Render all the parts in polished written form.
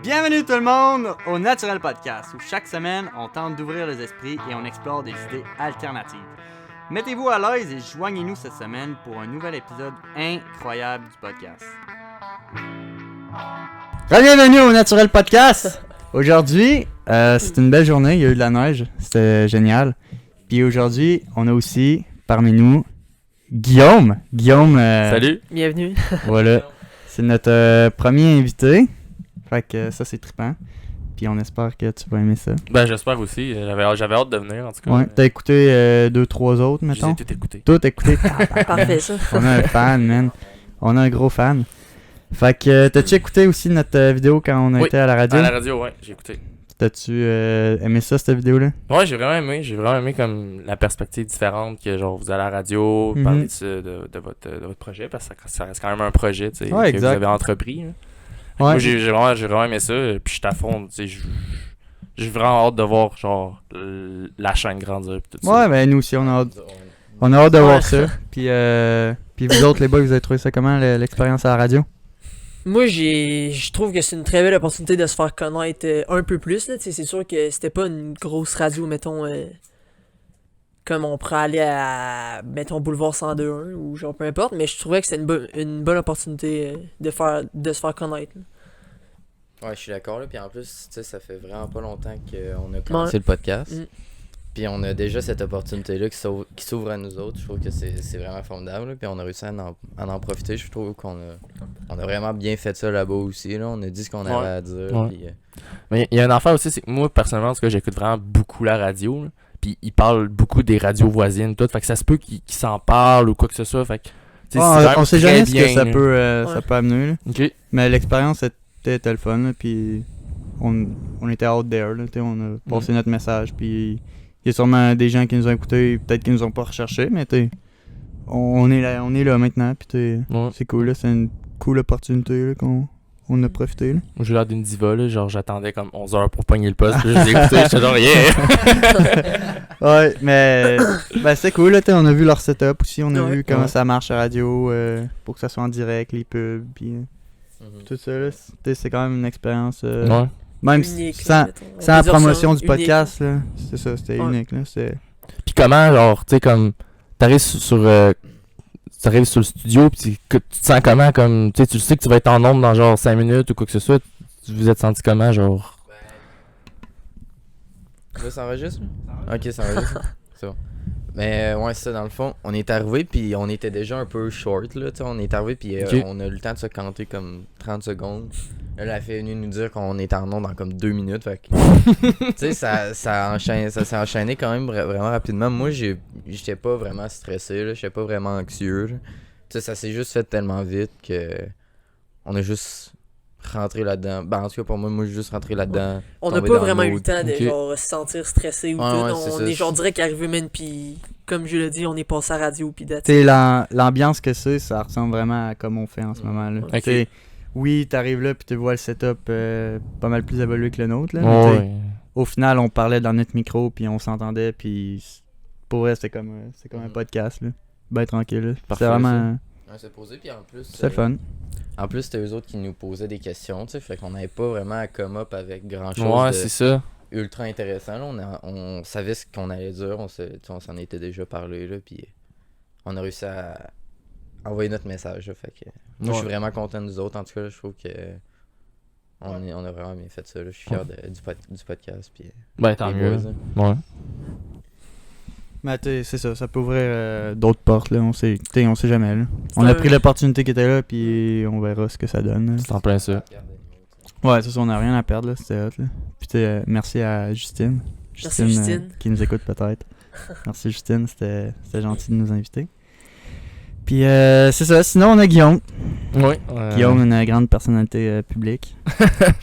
Bienvenue tout le monde au Naturel Podcast, où chaque semaine, on tente d'ouvrir les esprits et on explore des idées alternatives. Mettez-vous à l'aise et joignez-nous cette semaine pour un nouvel épisode incroyable du podcast. Bienvenue au Naturel Podcast! Aujourd'hui, c'est une belle journée, il y a eu de la neige, c'était génial. Puis aujourd'hui, on a aussi parmi nous Guillaume. Salut! Bienvenue. Voilà, c'est notre premier invité. Fait que ça, c'est trippant. Puis on espère que tu vas aimer ça. Ben, j'espère aussi. J'avais hâte de venir, en tout cas. Ouais, t'as écouté 2-3 autres, mettons? J'ai tout écouté. Tout écouté. Parfait, ça. On a un fan, man. On a un gros fan. Fait que t'as-tu écouté aussi notre vidéo quand on Oui, était à la radio? À la radio, ouais, j'ai écouté. T'as-tu aimé ça, cette vidéo-là? Ouais, j'ai vraiment aimé. J'ai vraiment aimé comme la perspective différente que genre vous allez à la radio, parler de votre projet, parce que ça reste quand même un projet, tu sais, Ouais, que exact. vous avez entrepris. Là. Ouais. Moi, j'ai vraiment aimé ça, puis je suis à fond, tu sais, j'ai vraiment hâte de voir genre la chaîne grandir pis tout ça. Ouais, ben nous aussi, on a hâte de voir ça. Puis vous autres, les boys, vous avez trouvé ça comment, l'expérience à la radio? Moi, je trouve que c'est une très belle opportunité de se faire connaître un peu plus. Là. C'est sûr que c'était pas une grosse radio, mettons, comme on pourrait aller à, mettons, Boulevard 102.1 ou genre peu importe, mais je trouvais que c'était une bonne opportunité de se faire connaître. Là. Ouais, je suis d'accord. Là. Puis en plus, tu sais, ça fait vraiment pas longtemps qu'on a commencé le podcast. Puis on a déjà cette opportunité-là qui s'ouvre à nous autres. Je trouve que c'est vraiment formidable. Là. Puis on a réussi à en profiter. Je trouve qu'on a vraiment bien fait ça là-bas aussi. Là. On a dit ce qu'on avait à dire. Ouais. Puis, Mais il y a une affaire aussi, c'est que moi, personnellement, en tout cas, j'écoute vraiment beaucoup la radio. Là. Puis ils parlent beaucoup des radios voisines, tout. Fait que ça se peut qu'ils s'en parlent ou quoi que ce soit. Fait que, tu sais, c'est quand même on sait très jamais ce que bien, ça là. peut amener. Là. Ok. Mais l'expérience était le fun. Là, puis on était out there. Là, on a passé notre message. Puis il y a sûrement des gens qui nous ont écoutés, peut-être qu'ils nous ont pas recherché, mais on est là maintenant. Puis c'est cool. Là, c'est une cool opportunité là, qu'on a profité. Là. Moi, j'ai l'air d'une diva, là. Genre, j'attendais comme 11 heures pour pogner le poste. Puis je les ai écoutés, j'étais genre, yeah! Ouais, mais c'est cool. Là, on a vu leur setup aussi. On a Ouais. vu comment ça marche à la radio pour que ça soit en direct, les pubs. Puis tout ça. Là, c'est quand même une expérience. Ouais. Même Unique, sans, mettons. On sans peut la dire promotion ça, du unique. podcast, là, c'est ça, c'était Ouais. unique. Là, Puis comment, genre, tu sais, comme, t'arrives sur le studio, pis tu te sens comment, comme, tu sais, tu sais que tu vas être en nombre dans genre 5 minutes ou quoi que ce soit. Tu vous êtes senti comment, genre? là, ça enregistre? Ok, ça enregistre. C'est bon. Mais ouais, c'est ça, dans le fond, on est arrivé, puis on était déjà un peu short, là, tu sais, on est arrivé, puis Ok. on a eu le temps de se canter comme 30 secondes. Là, elle a fait venir nous dire qu'on était en onde dans comme 2 minutes, fait que, tu sais, ça s'est enchaîné quand même vraiment rapidement. Moi, j'étais pas vraiment stressé, là, j'étais pas vraiment anxieux, là. Tu sais, ça s'est juste fait tellement vite que on a juste rentré là-dedans. Ben, en tout cas, pour moi, j'ai juste rentré là-dedans. On n'a tomber pas dans le vraiment eu mood. le temps de Ok. genre, se sentir stressé ou Ouais, tout. ouais, On c'est ça. est genre direct arrivé, man, puis comme je l'ai dit, on est passé à la radio, puis that's tu it. sais, l'ambiance que c'est, ça ressemble vraiment à comme on fait en ce moment. Là. Ok. Tu sais, oui, t'arrives là, puis tu vois le setup pas mal plus évolué que le nôtre. Là, mais tu sais, Ouais. au final, on parlait dans notre micro, puis on s'entendait, puis pour vrai, c'est comme un podcast. Là. Ben tranquille. Là. Parfait, C'est vraiment. On s'est posé, puis en plus. C'est le fun. En plus, c'était eux autres qui nous posaient des questions, tu sais, fait qu'on n'avait pas vraiment à come up avec grand-chose Ouais, de c'est ça. ultra intéressant. Là. On savait ce qu'on allait dire, on s'en était déjà parlé, là, puis on a réussi à envoyer notre message. Là, fait que moi, je suis vraiment content de nous autres. En tout cas, là, je trouve que on a vraiment bien fait ça. Là. Je suis fier du podcast. Puis, Ben, tant les mieux. boys, là. Ouais. Mais tu sais, c'est ça peut ouvrir d'autres portes. Là. On sait jamais. Là. On a pris l'opportunité qui était là, puis on verra ce que ça donne. Là. C'est en plein ça. Ouais, c'est ça, on n'a rien à perdre, là, c'était hot, là. Puis merci à Justine. Merci, Justine. Qui nous écoute peut-être. Merci Justine, c'était gentil de nous inviter. Puis c'est ça, sinon on a Guillaume. Oui. Guillaume, une grande personnalité publique.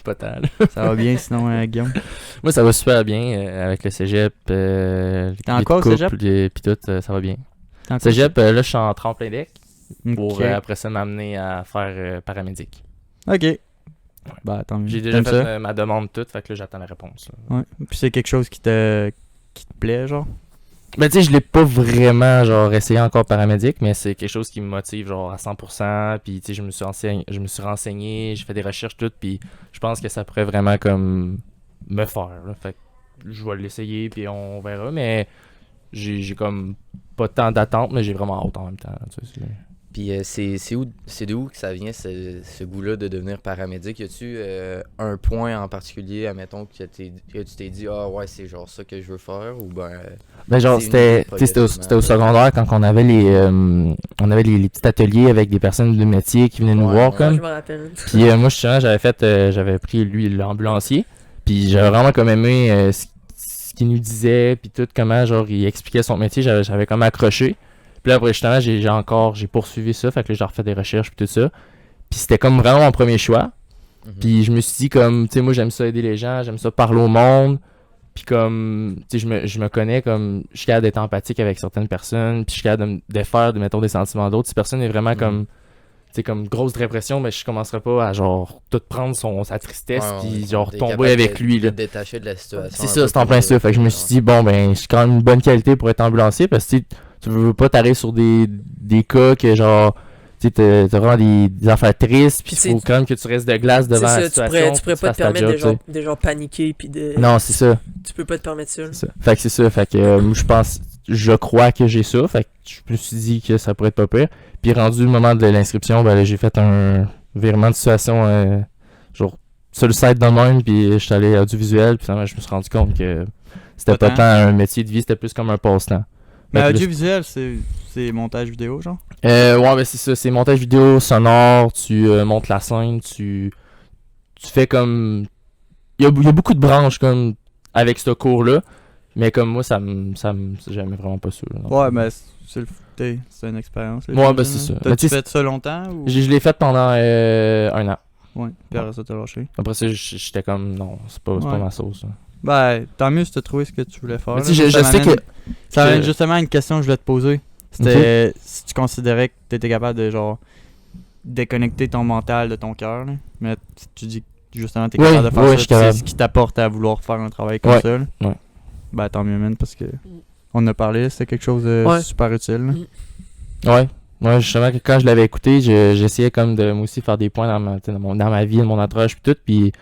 Pas tal. Ça va bien sinon Guillaume? Moi, ça va super bien avec le cégep. T'es en quoi au cégep? Puis tout, ça va bien. T'es en quoi? Cégep, là, je suis en tremplin deck pour Ok. après ça m'amener à faire paramédic. Ok. Bah tant mieux. J'ai déjà T'aimes fait ça? ma demande toute, fait que là, j'attends la réponse. Là. Ouais. Puis c'est quelque chose qui te plaît, genre? Ben tu sais, je l'ai pas vraiment genre essayé encore paramédic, mais c'est quelque chose qui me motive genre à 100%. Puis tu sais, je me suis renseigné, j'ai fait des recherches toutes, puis je pense que ça pourrait vraiment comme me faire. Là. Fait que je vais l'essayer, puis on verra. Mais j'ai comme pas tant d'attente, mais j'ai vraiment hâte en même temps. Tu sais, Puis c'est de où que ça vient ce goût-là de devenir paramédic? Y a-tu un point en particulier, admettons, que tu t'es dit ah ouais c'est genre ça que je veux faire ou ben genre c'est c'était au secondaire quand on avait les petits ateliers avec des personnes de métier qui venaient nous Ouais, voir ouais. comme. Je me rappelle. Puis moi justement j'avais pris lui l'ambulancier, puis j'avais vraiment comme aimé ce qu'il nous disait, puis tout comment genre il expliquait son métier, j'avais comme accroché. Puis là après justement j'ai poursuivi ça, fait que là j'ai refait des recherches puis tout ça. Puis c'était comme vraiment mon premier choix. Puis je me suis dit comme tu sais moi j'aime ça aider les gens, j'aime ça parler au monde. Puis comme tu sais je me connais comme je suis capable d'être empathique avec certaines personnes, puis je suis capable de me défaire mettons des sentiments d'autres. Si personne est vraiment comme tu sais comme grosse dépression, mais je commencerai pas à genre tout prendre sa tristesse puis genre tomber avec lui là. Détacher de la situation. C'est ça, c'est en plein ça. Fait que je me suis dit bon ben j'ai quand même une bonne qualité pour être ambulancier parce que tu veux pas t'arriver sur des cas que genre tu sais t'as vraiment des affaires tristes puis il faut quand même que tu restes de glace devant la situation. Tu pourrais pas te permettre de genre paniquer puis de non c'est ça. Tu peux pas te permettre ça. Fait que c'est ça. Fait que je crois que j'ai ça. Fait que je me suis dit que ça pourrait être pas pire. Puis rendu le moment de l'inscription, ben là, j'ai fait un virement de situation genre sur le site de même puis je suis allé à audiovisuel puis finalement je me suis rendu compte que c'était pas tant un métier de vie, c'était plus comme un passe-temps. Mais audiovisuel, c'est montage vidéo, genre? Ouais, ben c'est ça, c'est montage vidéo, sonore, tu montes la scène, tu fais comme... Il y a beaucoup de branches comme avec ce cours-là, mais comme moi, j'aimais vraiment pas ça. Là, ouais, mais c'est une expérience. Là, ouais, ben c'est ça. T'as-tu fait ça longtemps? Ou... Je l'ai fait pendant 1 an. Ouais, puis après ça, t'as lâché. Après ça, j'étais comme, non, c'est pas ma sauce. Là. Ben, tant mieux si t'as trouvé ce que tu voulais faire. Mais je sais que... Ça amène justement à une question que je voulais te poser. C'était si tu considérais que t'étais capable de, genre, déconnecter ton mental de ton cœur, là. Mais tu dis que justement t'es capable de faire ça, c'est ce qui t'apporte à vouloir faire un travail comme ça. Là. Ouais. Ben, tant mieux, man, parce que on a parlé, c'était quelque chose de super utile. Là. Ouais. Moi, justement, quand je l'avais écouté, j'essayais comme de moi aussi faire des points dans ma vie, mon entourage, puis tout, puis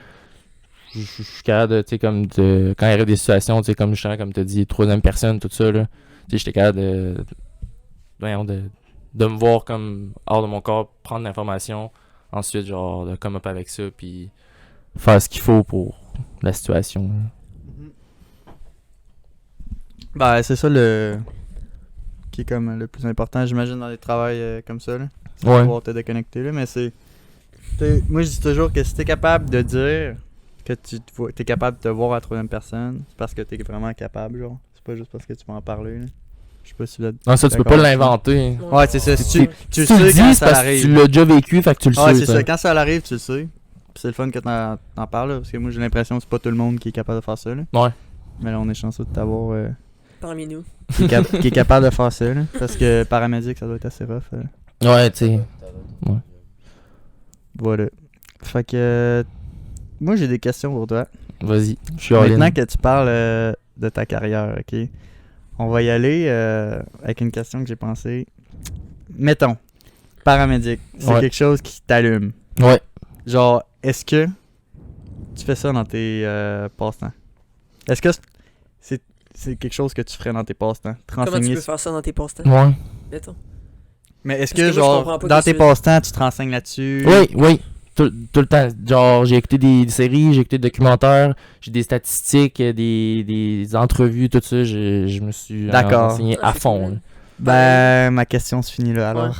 je suis capable de, tu sais, comme de... Quand il arrive des situations, tu sais, comme justement, comme tu as dit, troisième personne, tout ça, là, tu sais, j'étais capable de me voir comme hors de mon corps, prendre l'information, ensuite, genre, de come up avec ça, puis faire ce qu'il faut pour la situation. Là. Ben, c'est ça qui est comme le plus important, j'imagine, dans les travails comme ça, là. C'est pouvoir te déconnecter, là, mais c'est... Moi, je dis toujours que si t'es capable de dire que t'es capable de te voir à la troisième personne, c'est parce que t'es vraiment capable, genre. C'est pas juste parce que tu peux en parler, là. Je sais pas si là... Non, ça, tu peux pas l'inventer. Ouais, c'est ça. Si tu le sais dis, quand c'est ça parce arrive. que tu l'as déjà vécu, fait que tu le sais. Ouais, c'est ça. Quand ça arrive, tu le sais. Puis c'est le fun que t'en parles, là, parce que moi, j'ai l'impression que c'est pas tout le monde qui est capable de faire ça, là. Ouais. Mais là, on est chanceux de t'avoir... Parmi nous. qui est capable de faire ça, là. Parce que paramédic, ça doit être assez rough. Ouais, tu sais. Ouais. Voilà. Fait que... moi, j'ai des questions pour toi. Vas-y, je suis Maintenant que tu parles de ta carrière, ok? On va y aller avec une question que j'ai pensée. Mettons, paramédic, c'est quelque chose qui t'allume. Ouais. Genre, est-ce que tu fais ça dans tes passe-temps? Est-ce que c'est quelque chose que tu ferais dans tes passe-temps? Comment tu peux faire ça dans tes passe-temps? Ouais. Mettons. Mais est-ce que genre, dans tes passe-temps, tu te renseignes là-dessus? Oui. Tout le temps. Genre, j'ai écouté des séries, j'ai écouté des documentaires, j'ai des statistiques, des entrevues, tout ça. Je me suis renseigné à fond. Cool. Ben, ma question se finit là, alors.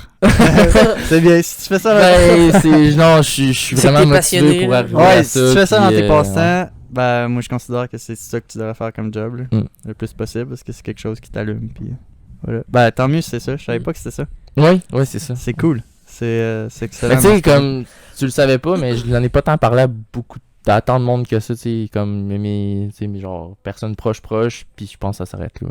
C'est bien, si tu fais ça... Non, je suis vraiment motivé pour arriver à ça. Si tu fais ça dans tes passe-temps, ben, moi, je considère que c'est ça que tu devrais faire comme job, là, le plus possible, parce que c'est quelque chose qui t'allume, puis voilà. Ben, tant mieux si c'est ça. Je savais pas que c'était ça. Oui, c'est ça. C'est cool. C'est excellent. Mais tu sais, comme, tu le savais pas, mais je n'en ai pas tant parlé à tant de monde que ça, tu sais, comme mes genre, personnes proches, puis je pense que ça s'arrête là.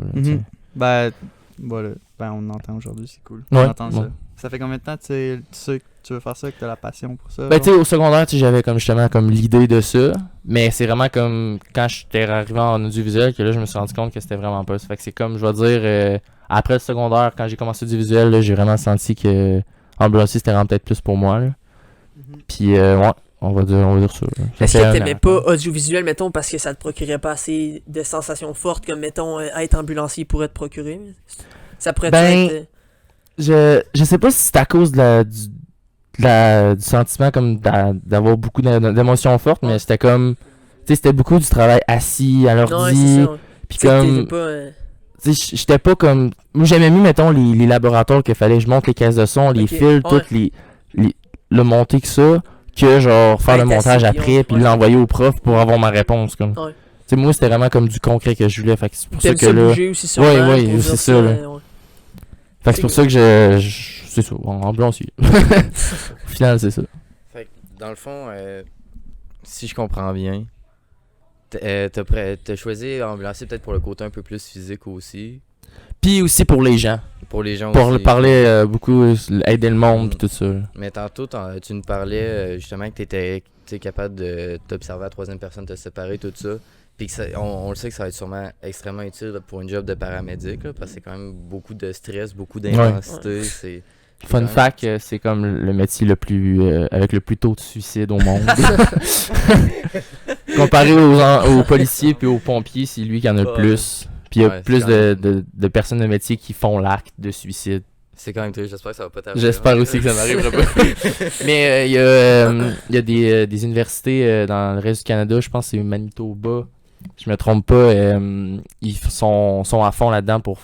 Ben, voilà. Ben, on entend aujourd'hui, c'est cool. Ouais, on entend ça. Ça fait combien de temps tu sais que tu veux faire ça, que t'as la passion pour ça? Ben, genre? tu sais, au secondaire, tu sais, j'avais comme justement comme l'idée de ça. Mais c'est vraiment comme quand j'étais arrivé en audiovisuel que là, je me suis rendu compte que c'était vraiment pas ça. Fait que c'est comme, je vais dire, après le secondaire, quand j'ai commencé l'audiovisuel, là, j'ai vraiment senti que ambulancier, c'était vraiment peut-être plus pour moi. Là. Puis, ouais, on va dire ça. Ça Est-ce fait que un t'aimais an. pas audiovisuel, mettons, parce que ça te procurait pas assez de sensations fortes comme, mettons, être ambulancier pourrait te procurer? Ça pourrait Ben, être... Je sais pas si c'est à cause du sentiment comme d'avoir beaucoup d'émotions fortes, mais c'était comme, tu sais, c'était beaucoup du travail assis à Non, ouais, l'ordi. c'est ça. Puis Tu sais, comme, t'étais pas... tu sais, j'étais pas comme, moi j'aimais mieux, mettons, les laboratoires qu'il fallait que je monte les caisses de son, les Ok, fils, ouais. toutes le monter que ça, que genre faire le Être montage assis, après, puis ouais. l'envoyer au prof pour avoir ma réponse, comme. Ouais. Tu sais, moi c'était vraiment comme du concret que je voulais, fait que c'est pour ça T'aimes que ça là. bouger aussi sûrement. Ouais, pour c'est dire ça, là. ouais. Fait que c'est pour ça que c'est ça, en ambulancier. Au final, c'est ça. Fait que, dans le fond, si je comprends bien, t'as choisi ambulancier peut-être pour le côté un peu plus physique aussi. Puis aussi pour les gens. Pour les gens Pour aussi. parler beaucoup, aider le monde, puis tout ça. Mais tantôt, tu nous parlais justement que t'étais capable de t'observer à la troisième personne, te séparer, tout ça. Puis que on le sait que ça va être sûrement extrêmement utile là, pour une job de paramédic, là, parce que c'est quand même beaucoup de stress, beaucoup d'intensité. C'est Fun fact, c'est comme le métier le plus avec le plus taux de suicide au monde. Comparé aux policiers puis aux pompiers, c'est lui qui en a le plus. Puis il y a Ouais, plus c'est de personnes de métier qui font l'acte de suicide. C'est quand même triste, j'espère que ça va pas t'arriver. J'espère aussi que ça m'arrivera pas. Mais il y a des universités dans le reste du Canada, je pense que c'est Manitoba, je me trompe pas, ils sont à fond là-dedans pour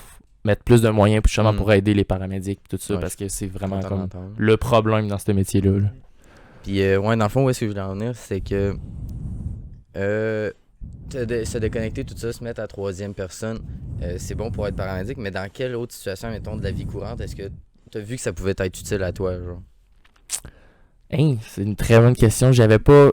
mettre plus de moyens justement pour aider les paramédics et tout ça, Ouais, parce que c'est vraiment Content comme d'entendre. le problème dans ce métier-là. Là. Puis, ouais, dans le fond, où est-ce que je voulais en venir, c'est que se déconnecter, tout ça, se mettre à troisième personne, c'est bon pour être paramédic, mais dans quelle autre situation, mettons, de la vie courante, est-ce que tu as vu que ça pouvait être utile à toi, genre? Hey, c'est une très bonne question. J'avais pas.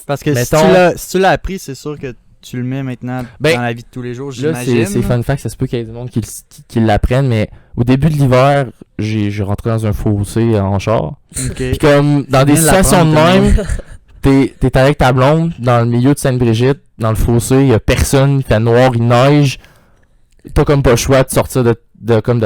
Parce que Mettons- si tu l'as appris, c'est sûr que tu le mets maintenant Ben, dans la vie de tous les jours, Là, j'imagine. c'est fun fact, ça se peut qu'il y ait du monde qui l'apprenne, mais au début de l'hiver, j'ai rentré dans un fossé en char. Ok. Puis comme dans des viens de situations de l'apprendre, même, t'es avec ta blonde dans le milieu de Sainte-Brigitte, dans le fossé, il y a personne, il fait noir, il neige. T'as comme pas le choix de sortir de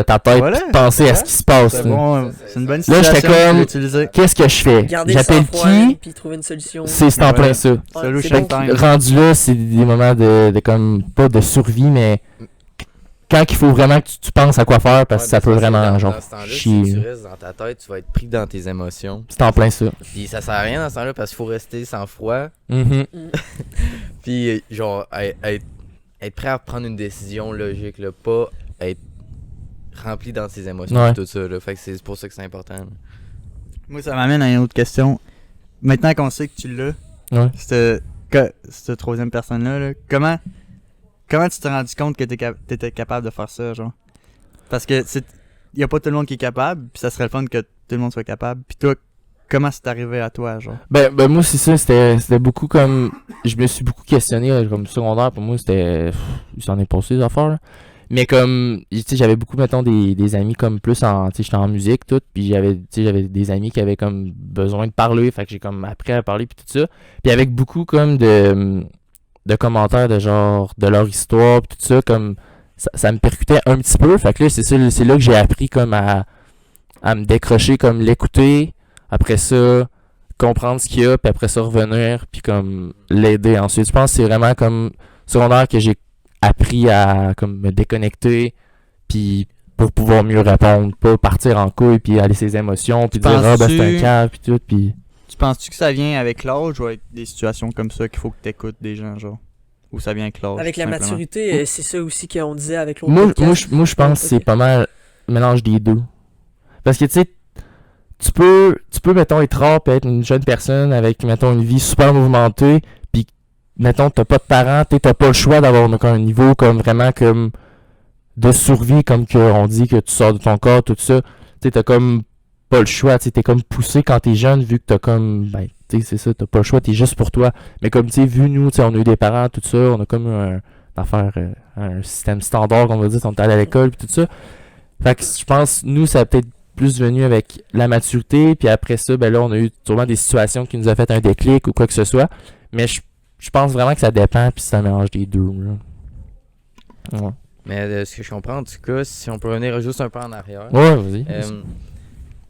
ta tête Voilà, pis de penser à ce qui se passe. C'est là. bon, c'est une bonne Là, situation j'étais que tu comme- peux utiliser. Qu'est-ce que je fais? Garder le J'appelle sang-froid, qui? puis trouver une solution. C'est en Voilà. plein ça. Ouais, Solution c'est bon. time. Rendu là, c'est des moments de comme pas de survie, mais quand il faut vraiment que tu penses à quoi faire parce que ça peut vraiment genre dans ce temps-là, chier. si tu restes dans ta tête, tu vas être pris dans tes émotions. C'est en plein ça. Puis ça sert à rien dans ce temps-là parce qu'il faut rester sans froid. Mhm. Puis genre être prêt à prendre une décision logique, là, pas être rempli dans ses émotions Ouais. et tout ça. Là. Fait que c'est pour ça que c'est important. là. Moi, ça m'amène à une autre question. Maintenant qu'on sait que tu l'as, Ouais. cette troisième personne-là, là, comment tu t'es rendu compte que t'étais capable de faire ça, genre? Parce que y a pas tout le monde qui est capable, puis ça serait le fun que tout le monde soit capable. Puis toi, comment c'est arrivé à toi, genre? Ben moi c'est ça, c'était beaucoup comme je me suis beaucoup questionné comme secondaire pour moi c'était il s'en est passé des affaires là. Mais comme tu sais j'avais beaucoup mettons des amis comme plus en tu sais j'étais en musique tout puis j'avais des amis qui avaient comme besoin de parler, fait que j'ai comme appris à parler puis tout ça. Puis avec beaucoup comme de commentaires de genre de leur histoire puis tout ça comme ça me percutait un petit peu, fait que là c'est là que j'ai appris comme à me décrocher comme l'écouter. Après ça, comprendre ce qu'il y a, puis après ça revenir, puis comme l'aider ensuite. Je pense que c'est vraiment comme secondaire que j'ai appris à comme me déconnecter, puis pour pouvoir mieux répondre, pas partir en couille, puis aller ses émotions, puis dire ah ben c'est un cave, puis tout, puis... Tu penses-tu que ça vient avec l'âge ou avec des situations comme ça qu'il faut que t'écoutes des gens, genre? Ou ça vient avec l'âge? Avec la tout simplement? maturité, c'est ça aussi qu'on disait avec l'autre Moi podcast. je pense que c'est pas mal mélange des deux. Parce que tu sais, tu peux mettons être rare pis être une jeune personne avec mettons une vie super mouvementée puis mettons t'as pas de parents, t'as pas le choix d'avoir un niveau comme vraiment comme de survie comme qu'on dit que tu sors de ton corps tout ça, tu t'as comme pas le choix, t'es comme poussé quand t'es jeune vu que t'as comme ben tu sais c'est ça, t'as pas le choix, t'es juste pour toi. Mais comme tu sais vu nous on a eu des parents tout ça, on a comme un système standard qu'on va dire, on est allé à l'école pis tout ça. Fait que je pense nous ça a peut-être plus venu avec la maturité, puis après ça, ben là, on a eu sûrement des situations qui nous a fait un déclic ou quoi que ce soit. Mais je pense vraiment que ça dépend, puis ça mélange les deux. Là. Ouais. Mais de ce que je comprends, en tout cas, si on peut revenir juste un peu en arrière. Ouais, vas-y.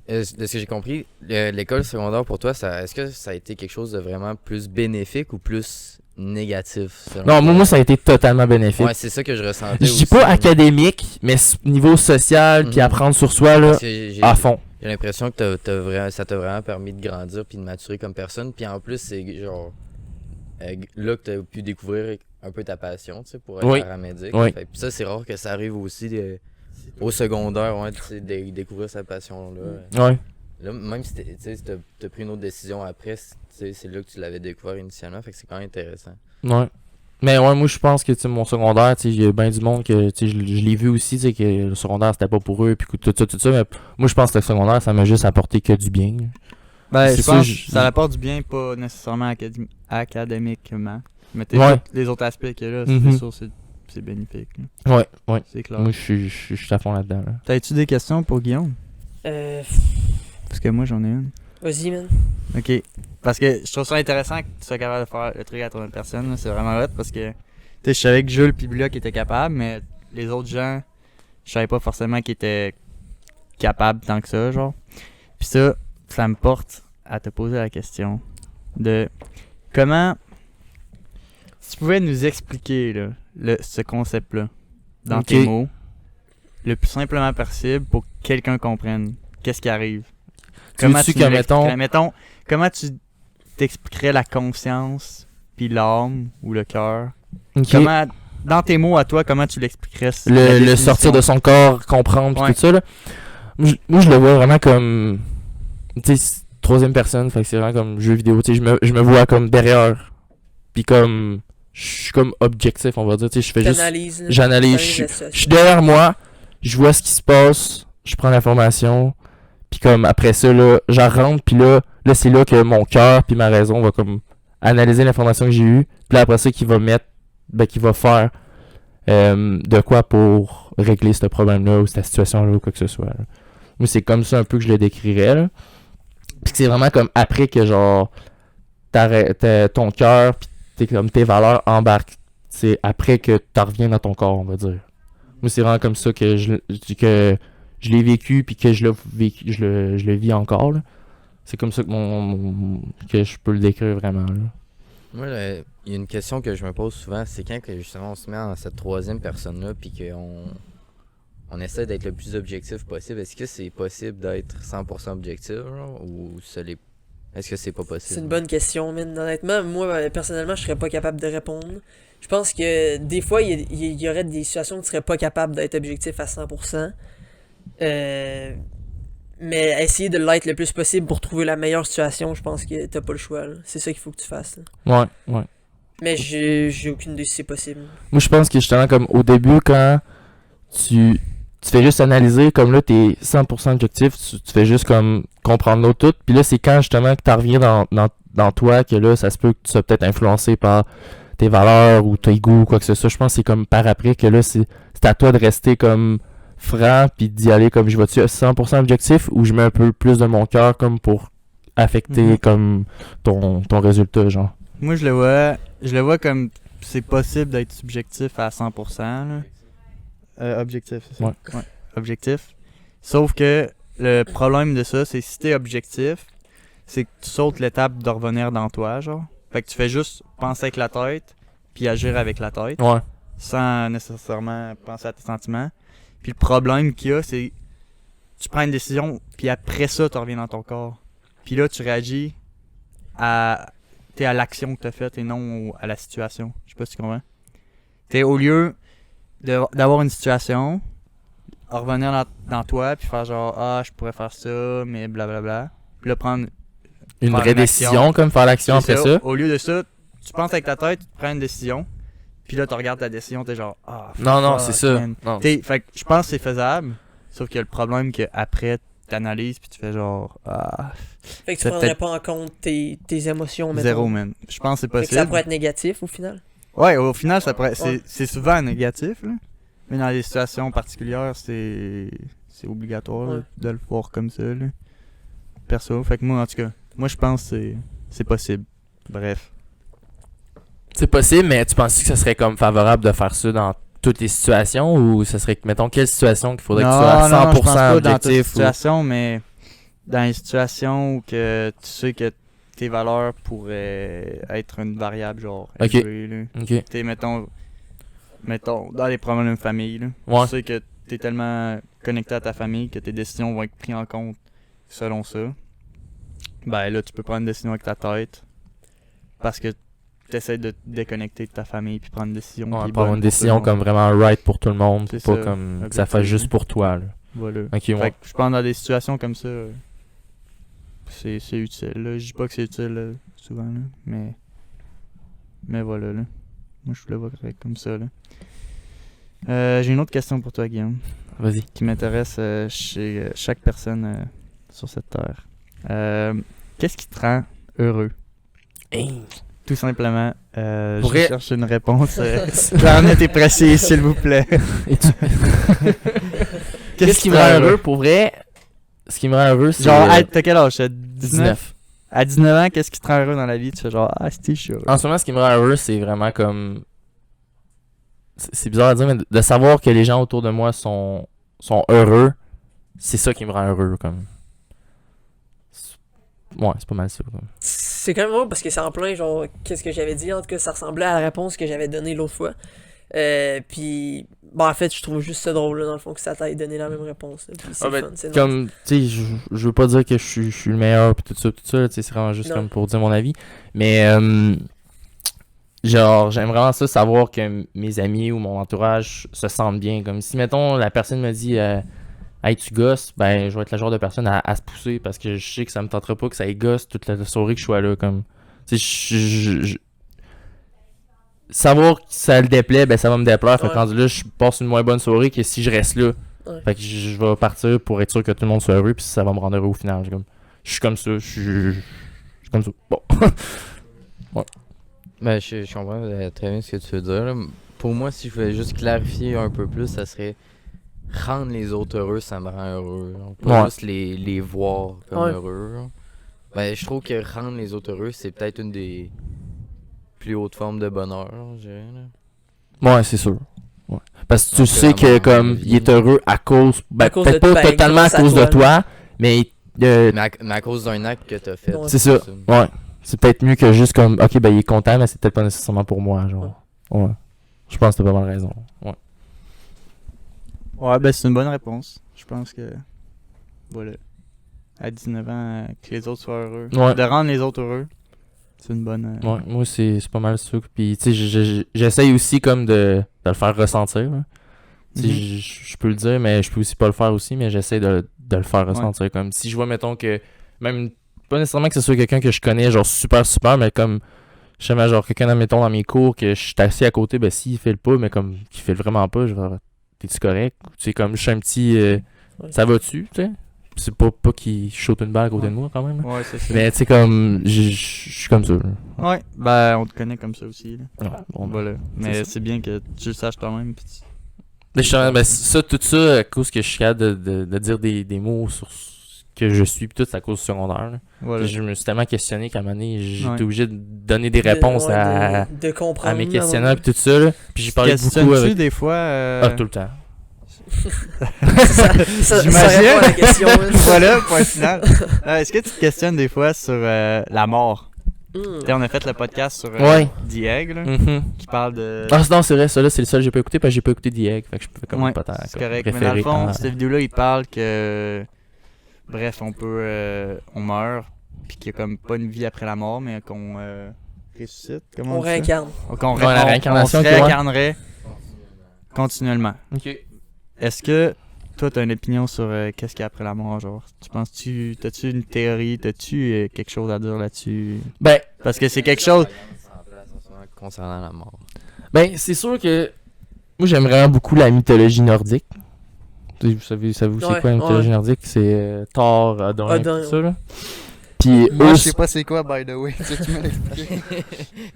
De ce que j'ai compris, l'école secondaire pour toi, est-ce que ça a été quelque chose de vraiment plus bénéfique ou plus négatif? Non, moi, ça a été totalement bénéfique. Ouais, c'est ça que je ressentais Je dis aussi. pas académique, mais niveau social, puis apprendre sur soi, là, Parce que à fond. j'ai l'impression que ça t'a vraiment permis de grandir puis de maturer comme personne. Puis en plus, c'est genre là que t'as pu découvrir un peu ta passion, tu sais, pour être paramédic. Oui. Puis ça, c'est rare que ça arrive aussi au secondaire, ouais, tu sais, de découvrir sa passion-là. Ouais. Là, même si t'as pris une autre décision après, c'est là que tu l'avais découvert initialement, fait que c'est quand même intéressant. Ouais. Mais ouais, moi je pense que mon secondaire, il y a bien du monde que je l'ai vu aussi, que le secondaire c'était pas pour eux, puis tout ça, mais moi je pense que le secondaire ça m'a juste apporté que du bien. Ben, C'est je pense ça, que ça apporte du bien, pas nécessairement académiquement. Mais les autres aspects qu'il y a là, Mhm. c'est sûr, c'est bénéfique. Là. Ouais. C'est clair. Moi je suis à fond là-dedans. Là. T'as-tu des questions pour Guillaume? Parce que moi, j'en ai une. Vas-y, man. Ok. Parce que je trouve ça intéressant que tu sois capable de faire le truc à 30 personnes. C'est vraiment hot parce que, tu sais, je savais que Jules et Bloc étaient capables, mais les autres gens, je savais pas forcément qu'ils étaient capables tant que ça, genre. Puis ça me porte à te poser la question de comment, si tu pouvais nous expliquer là, ce concept-là dans tes mots, le plus simplement possible pour que quelqu'un comprenne qu'est-ce qui arrive. Comment tu t'expliquerais la conscience puis l'âme ou le cœur? Okay. Comment, dans tes mots à toi, comment tu l'expliquerais? Le sortir de son corps, comprendre, pis tout ça, là. Moi, je le vois vraiment comme, tu sais, troisième personne, fait que c'est vraiment comme jeu vidéo, tu sais, je me vois comme derrière, puis comme, je suis comme objectif, on va dire, tu sais, je fais juste, j'analyse, je suis derrière moi, je vois ce qui se passe, je prends l'information, puis comme après ça, là, j'en rentre, puis là c'est là que mon cœur puis ma raison va comme analyser l'information que j'ai eue, puis là, après ça, qu'il va faire de quoi pour régler ce problème-là ou cette situation-là ou quoi que ce soit. Là. Moi, c'est comme ça un peu que je le décrirais. Là. Puis c'est vraiment comme après que genre ton cœur puis tes valeurs embarquent. C'est après que tu reviens dans ton corps, on va dire. Moi, c'est vraiment comme ça que je l'ai vécu puis que je le vis encore. Là. C'est comme ça que je peux le décrire vraiment. Là. Moi, il y a une question que je me pose souvent, c'est quand que justement on se met en cette troisième personne-là puis qu'on essaie d'être le plus objectif possible. Est-ce que c'est possible d'être 100% objectif genre, ou est-ce que c'est pas possible? C'est une bonne question, man. Honnêtement, moi, personnellement, je serais pas capable de répondre. Je pense que des fois, il y aurait des situations où tu serais pas capable d'être objectif à 100%. Mais essayer de l'être le plus possible pour trouver la meilleure situation, je pense que t'as pas le choix. Là. C'est ça qu'il faut que tu fasses. Là. Ouais. Mais j'ai aucune idée si c'est possible. Moi, je pense que justement, comme au début, quand tu fais juste analyser, comme là, t'es 100% objectif, tu fais juste comme comprendre l'autre tout. Puis là, c'est quand justement que tu reviens dans toi que là, ça se peut que tu sois peut-être influencé par tes valeurs ou tes goûts ou quoi que ce soit. Je pense que c'est comme par après que là, c'est à toi de rester comme franc puis d'y aller comme je vais-tu 100% objectif ou je mets un peu plus de mon cœur comme pour affecter comme ton résultat, genre. Moi, je le vois comme c'est possible d'être subjectif à 100%. Là. Objectif, c'est ça? Ouais. Objectif. Sauf que le problème de ça, c'est si t'es objectif, c'est que tu sautes l'étape de revenir dans toi, genre. Fait que tu fais juste penser avec la tête, puis agir avec la tête. Ouais. Sans nécessairement penser à tes sentiments. Puis le problème qu'il y a, c'est tu prends une décision, puis après ça, tu reviens dans ton corps. Puis là, tu réagis à l'action que tu as faite et non à la situation. Je sais pas si tu comprends. Au lieu d'avoir une situation, revenir dans toi, puis faire genre, je pourrais faire ça, mais blablabla. Puis là, prendre une vraie décision, comme faire l'action après ça. Au lieu de ça, tu penses avec ta tête, tu prends une décision. Puis là, tu regardes ta décision, t'es genre, non, c'est ça. Non. Fait que je pense que c'est faisable. Sauf qu'il y a le problème qu'après, t'analyses, puis tu fais genre, Fait que tu prendrais pas en compte tes émotions, mettons. Zéro, man. Je pense que c'est possible. Fait que ça pourrait être négatif au final. Ouais, au final, ça pourrait. C'est souvent négatif, là. Mais dans les situations particulières, c'est c'est obligatoire là, Ouais. de le voir comme ça. Là. Perso. Fait que moi, en tout cas, moi je pense que c'est possible. Bref. C'est possible, mais tu penses que ce serait comme favorable de faire ça dans toutes les situations ou ce serait, mettons, quelle situation qu'il faudrait que tu sois à 100% non, je pense pas dans toutes les objectif ou... situations, mais dans les situations où que tu sais que tes valeurs pourraient être une variable genre Ok. élevée, là. Ok. T'sais, mettons, dans les problèmes de famille, là, Ouais. tu sais que t'es tellement connecté à ta famille que tes décisions vont être prises en compte selon ça. Ben là, tu peux prendre une décision avec ta tête parce que t'essaies de te déconnecter de ta famille puis prendre une décision qui Ouais, est pour bonne avoir une pour tout décision le monde. comme vraiment right pour tout le monde, C'est pas ça, comme que ça fasse objectif. juste pour toi. Là. Voilà. Ok, Fait ouais. que je pense dans des situations comme ça, c'est utile. Là. Je dis pas que c'est utile souvent, là, mais voilà. Là. Moi, je le vois correct comme ça. Là. J'ai une autre question pour toi, Guillaume, Vas-y. qui m'intéresse chez chaque personne sur cette terre. Qu'est-ce qui te rend heureux? Tout simplement, je Pourrais- cherche une réponse claire, nette et précise, s'il vous plaît. Qu'est-ce qui me rend heureux pour vrai? Ce qui me rend heureux, c'est. Genre, t'as quel âge? 19? 19. À 19 ans, qu'est-ce qui te rend heureux dans la vie? Tu fais genre, ah, je suis heureux. En ce moment, ce qui me rend heureux, c'est vraiment comme. C'est bizarre à dire, mais de savoir que les gens autour de moi sont heureux, c'est ça qui me rend heureux. Comme. Ouais, c'est pas mal ça. Comme. C'est quand même drôle parce que c'est en plein, genre, qu'est-ce que j'avais dit, en tout cas, ça ressemblait à la réponse que j'avais donnée l'autre fois. Puis, bon, en fait, je trouve juste ça drôle, là, dans le fond, que ça t'aille donné la même réponse. Là, puis c'est le fun, c'est nice. Comme, tu sais, je veux pas dire que je suis le meilleur pis tout ça, tu sais, c'est vraiment juste Non. comme pour dire mon avis. Mais, genre, j'aime vraiment ça, savoir que mes amis ou mon entourage se sentent bien. Comme si, mettons, la personne me dit, hey, tu gosses, ben, je vais être le genre de personne à se pousser parce que je sais que ça me tentera pas que ça ait gosse toute la soirée que je sois là. Comme, tu sais, savoir que ça le déplaît, ben ça va me déplaire. Fait que Ouais. rendu là, je passe une moins bonne soirée que si je reste là. Ouais. Fait que je vais partir pour être sûr que tout le monde soit heureux, puis ça va me rendre heureux au final. Je suis comme ça, je suis comme ça. Bon. Ben, je comprends très bien ce que tu veux dire. Là. Pour moi, si je voulais juste clarifier un peu plus, ça serait rendre les autres heureux, ça me rend heureux. Genre, pas Ouais. juste les voir comme Ouais. heureux. Genre. Ben, je trouve que rendre les autres heureux, c'est peut-être une des plus hautes formes de bonheur, genre, je dirais. Là. Ouais, c'est sûr. Ouais. Parce que tu Donc, sais que vraiment, comme vie. il est heureux à cause, ben, À cause peut-être de- pas ben, totalement à grâce à cause de toi, toi, mais Mais à cause d'un acte que t'as fait. Ouais. c'est ça. Ouais. C'est peut-être mieux que juste comme ok ben il est content mais c'est peut-être pas nécessairement pour moi genre. Ouais. Je pense que t'as pas mal raison. Ouais. Ouais, ben c'est une bonne réponse. Je pense que, voilà, à 19 ans, que les autres soient heureux. Ouais. De rendre les autres heureux, c'est une bonne... Ouais, moi c'est pas mal ça. Puis tu sais j'essaye aussi comme de le faire ressentir. Là. Tu sais, Mhm. je peux le dire mais je peux aussi pas le faire aussi mais j'essaie de le faire ressentir comme si je vois mettons que même pas nécessairement que ce soit quelqu'un que je connais genre super mais comme je sais genre quelqu'un admettons dans mes cours que je suis assis à côté ben s'il fait le pas mais comme qu'il fait vraiment pas je vais dire, t'es-tu correct? Tu sais comme je suis un petit ça va-tu? Tu sais? C'est pas qu'il shoot une balle à côté de moi quand même. Là. Ouais, c'est ça. Mais tu sais comme je suis comme ça. Là. Ouais, ben on te connaît comme ça aussi. Là. Ouais, bon, ben. Voilà. Mais ça. c'est bien que tu le saches toi-même. Pis Mais justement, ben, ça, tout ça, à cause que je suis capable de dire des mots sur ce que je suis, pis tout, c'est à cause du secondaire. Là. voilà. Je me suis tellement questionné qu'à un moment donné, j'étais Ouais. obligé de donner des réponses Ouais, à de comprendre. mes questionnaires pis tout ça. Là. Puis j'ai parlé beaucoup Questionnes-tu avec... des fois... Ah, tout le temps. ça J'imagine. répond à la question. hein. Voilà, point final. Est-ce que tu te questionnes des fois sur la mort? Hmm. T'sais, on a fait le podcast sur Ouais. The Egg, là, Mhm. qui parle de... Ah non, c'est vrai, ça là, c'est le seul que j'ai pas écouté parce que j'ai pas écouté The Egg. Fait que je peux comme Ouais, pas tant c'est comme correct. Mais dans référer le fond, à- cette vidéo-là, il parle que... Bref, on meurt, puis qu'il y a comme pas une vie après la mort, mais qu'on ressuscite, comment On dit ça? réincarne. Qu'on Ouais, la réincarnation, on se ok, ouais. réincarnerait continuellement. Ok. Est-ce que toi, t'as une opinion sur qu'est-ce qu'il y a après la mort, genre? T'as-tu une théorie, t'as-tu quelque chose à dire là-dessus? Ben, Parce que c'est quelque chose... Concernant la mort. Ben, c'est sûr que moi j'aime vraiment beaucoup la mythologie nordique. Tu sais, vous savez c'est Ouais, quoi la mythologie ouais. nordique? C'est Thor, Odin, Odin, tout ça là. Puis Moi, eux, je sais pas c'est quoi, by the way. Tu m'as expliqué.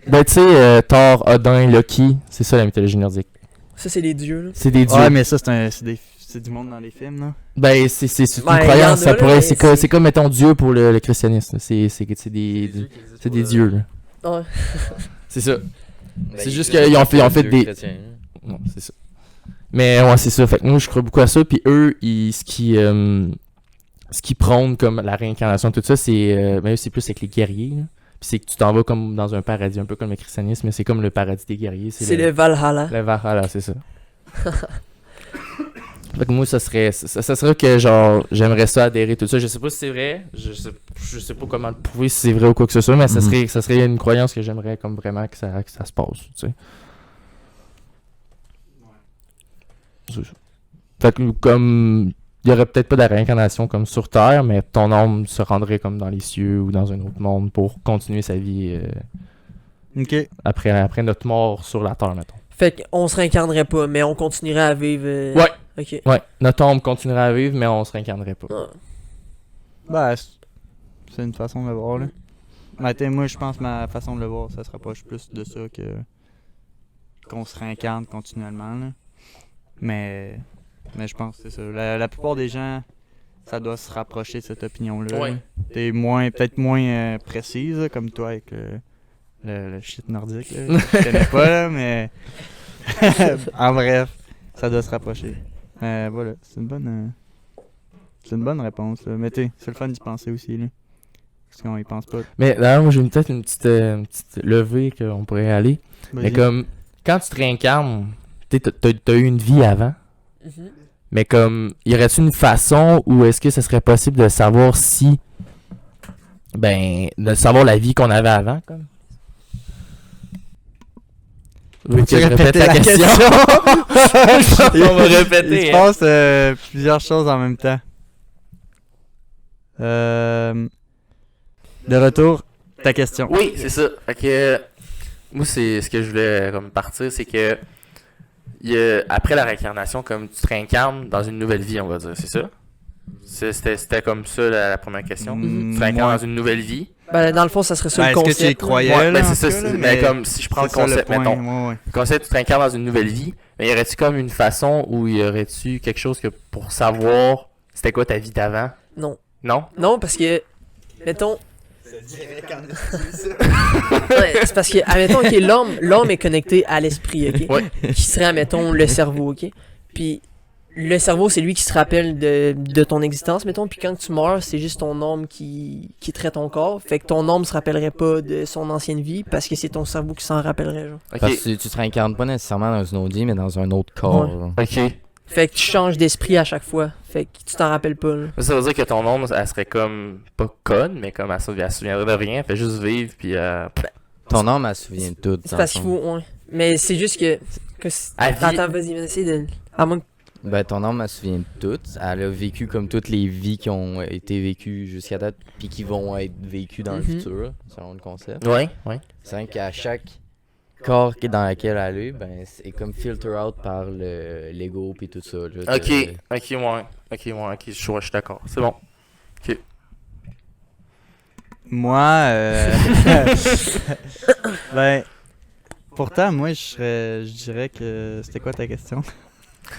ben tu sais, Thor, Odin, Loki, c'est ça la mythologie nordique. Ça, c'est les dieux. Là. C'est des dieux. Ouais, mais ça, c'est c'est du monde dans les films, là. Ben, c'est une Ben, croyance, y en a, ça là, pourrait. mais C'est comme, mettons, Dieu pour le christianisme. C'est des dieux, là. Ouais. C'est ça. Ben, C'est juste il y a qu'ils ont fait Dieu des. chrétien, hein. Non, c'est ça. Mais ouais, c'est ça. Fait que moi, je crois beaucoup à ça. Puis eux, ce qui prônent comme la réincarnation, tout ça, c'est ben, c'est plus avec les guerriers. Là. Puis c'est que tu t'en vas comme dans un paradis, un peu comme le christianisme, mais c'est comme le paradis des guerriers. C'est le Valhalla. Le Valhalla, c'est ça. Fait que moi, ça serait que genre, j'aimerais ça adhérer, tout ça. Je sais pas si c'est vrai. Je sais pas comment le prouver si c'est vrai ou quoi que ce soit, mais ça serait une croyance que j'aimerais comme vraiment que ça se passe, tu sais. C'est ça. Fait que comme il y aurait peut-être pas de réincarnation comme sur Terre, mais ton âme se rendrait comme dans les cieux ou dans un autre monde pour continuer sa vie Ok. après notre mort sur la Terre, mettons. Fait qu'on se réincarnerait pas, mais on continuerait à vivre. Ouais. Ok. Ouais, notre âme continuerait à vivre, mais on se réincarnerait pas. Ah. Ben, c'est une façon de le voir, là. Mais t'sais, moi, je pense que ma façon de le voir, ça se rapproche plus de ça que qu'on se réincarne continuellement, là. Mais je pense que c'est ça. La plupart des gens, ça doit se rapprocher de cette opinion-là. Ouais. Là. T'es peut-être moins précise, là, comme toi avec le shit nordique. Là. Je connais pas, là, mais en bref, ça doit se rapprocher. Voilà, c'est une bonne réponse. Là. Mais c'est le fun d'y penser aussi. Là. Parce qu'on y pense pas. Mais d'ailleurs, moi j'ai peut-être une petite levée qu'on pourrait aller. Vas-y. Mais comme, quand tu te réincarnes, t'as eu une vie avant. Mhm. Mais comme, y aurait-tu une façon où est-ce que ce serait possible de savoir si. Ben, de savoir la vie qu'on avait avant, comme? Oui, Tu que je répète répéter la la question. On va Il répéter. se hein. passe plusieurs choses en même temps. De retour, ta question. Oui, c'est ça. Fait que, moi, c'est ce que je voulais comme partir, c'est que après la réincarnation, comme tu te réincarnes dans une nouvelle vie, on va dire, c'est ça? C'était comme ça la première question. Tu te réincarnes dans une nouvelle vie. Ben, dans le fond, ça serait ça Ben, le est-ce que tu y concept. croyais? Ouais, là, ben en c'est tout ça. cas, là, Mais comme si je prends le c'est ça concept, point, mettons. ouais. Le concept, tu te réincarnes dans une nouvelle vie. Mais y aurait-tu comme une façon où y aurait-tu quelque chose que pour savoir c'était quoi ta vie d'avant? Non. Non? Non, parce que, mettons. Ouais, c'est parce que, admettons, ok, l'homme est connecté à l'esprit, ok? Ouais. Qui serait, admettons, le cerveau, ok? Puis, le cerveau, c'est lui qui se rappelle de ton existence, mettons. Puis quand tu meurs, c'est juste ton âme qui traite ton corps. Fait que ton âme se rappellerait pas de son ancienne vie parce que c'est ton cerveau qui s'en rappellerait, genre. Ok. Parce que tu te réincarnes pas nécessairement dans une autre vie, mais dans un autre corps. Ouais. genre. Ok. Fait que tu changes d'esprit à chaque fois. Fait que tu t'en rappelles pas, là. Ça veut dire que ton âme, elle serait comme, pas conne, mais comme elle se souviendrait de rien, elle fait juste vivre, puis Ton âme, elle se souvient de tout. C'est dans parce le qu'il fond. faut, ouais. Mais c'est juste que À vie- Attends, vas-y, essaye de. À moins que. Ben, ton âme, elle se souvient de tout. Elle a vécu comme toutes les vies qui ont été vécues jusqu'à date, puis qui vont être vécues dans le Mhm. futur, selon le concept. Ouais, ouais. C'est vrai qu'à chaque corps dans lequel elle est, ben, c'est comme filter out par l'ego puis tout ça. Là, Ok, ouais. Ok, je suis d'accord. C'est bon. Moi, ben, pourtant, moi, je dirais que... C'était quoi ta question?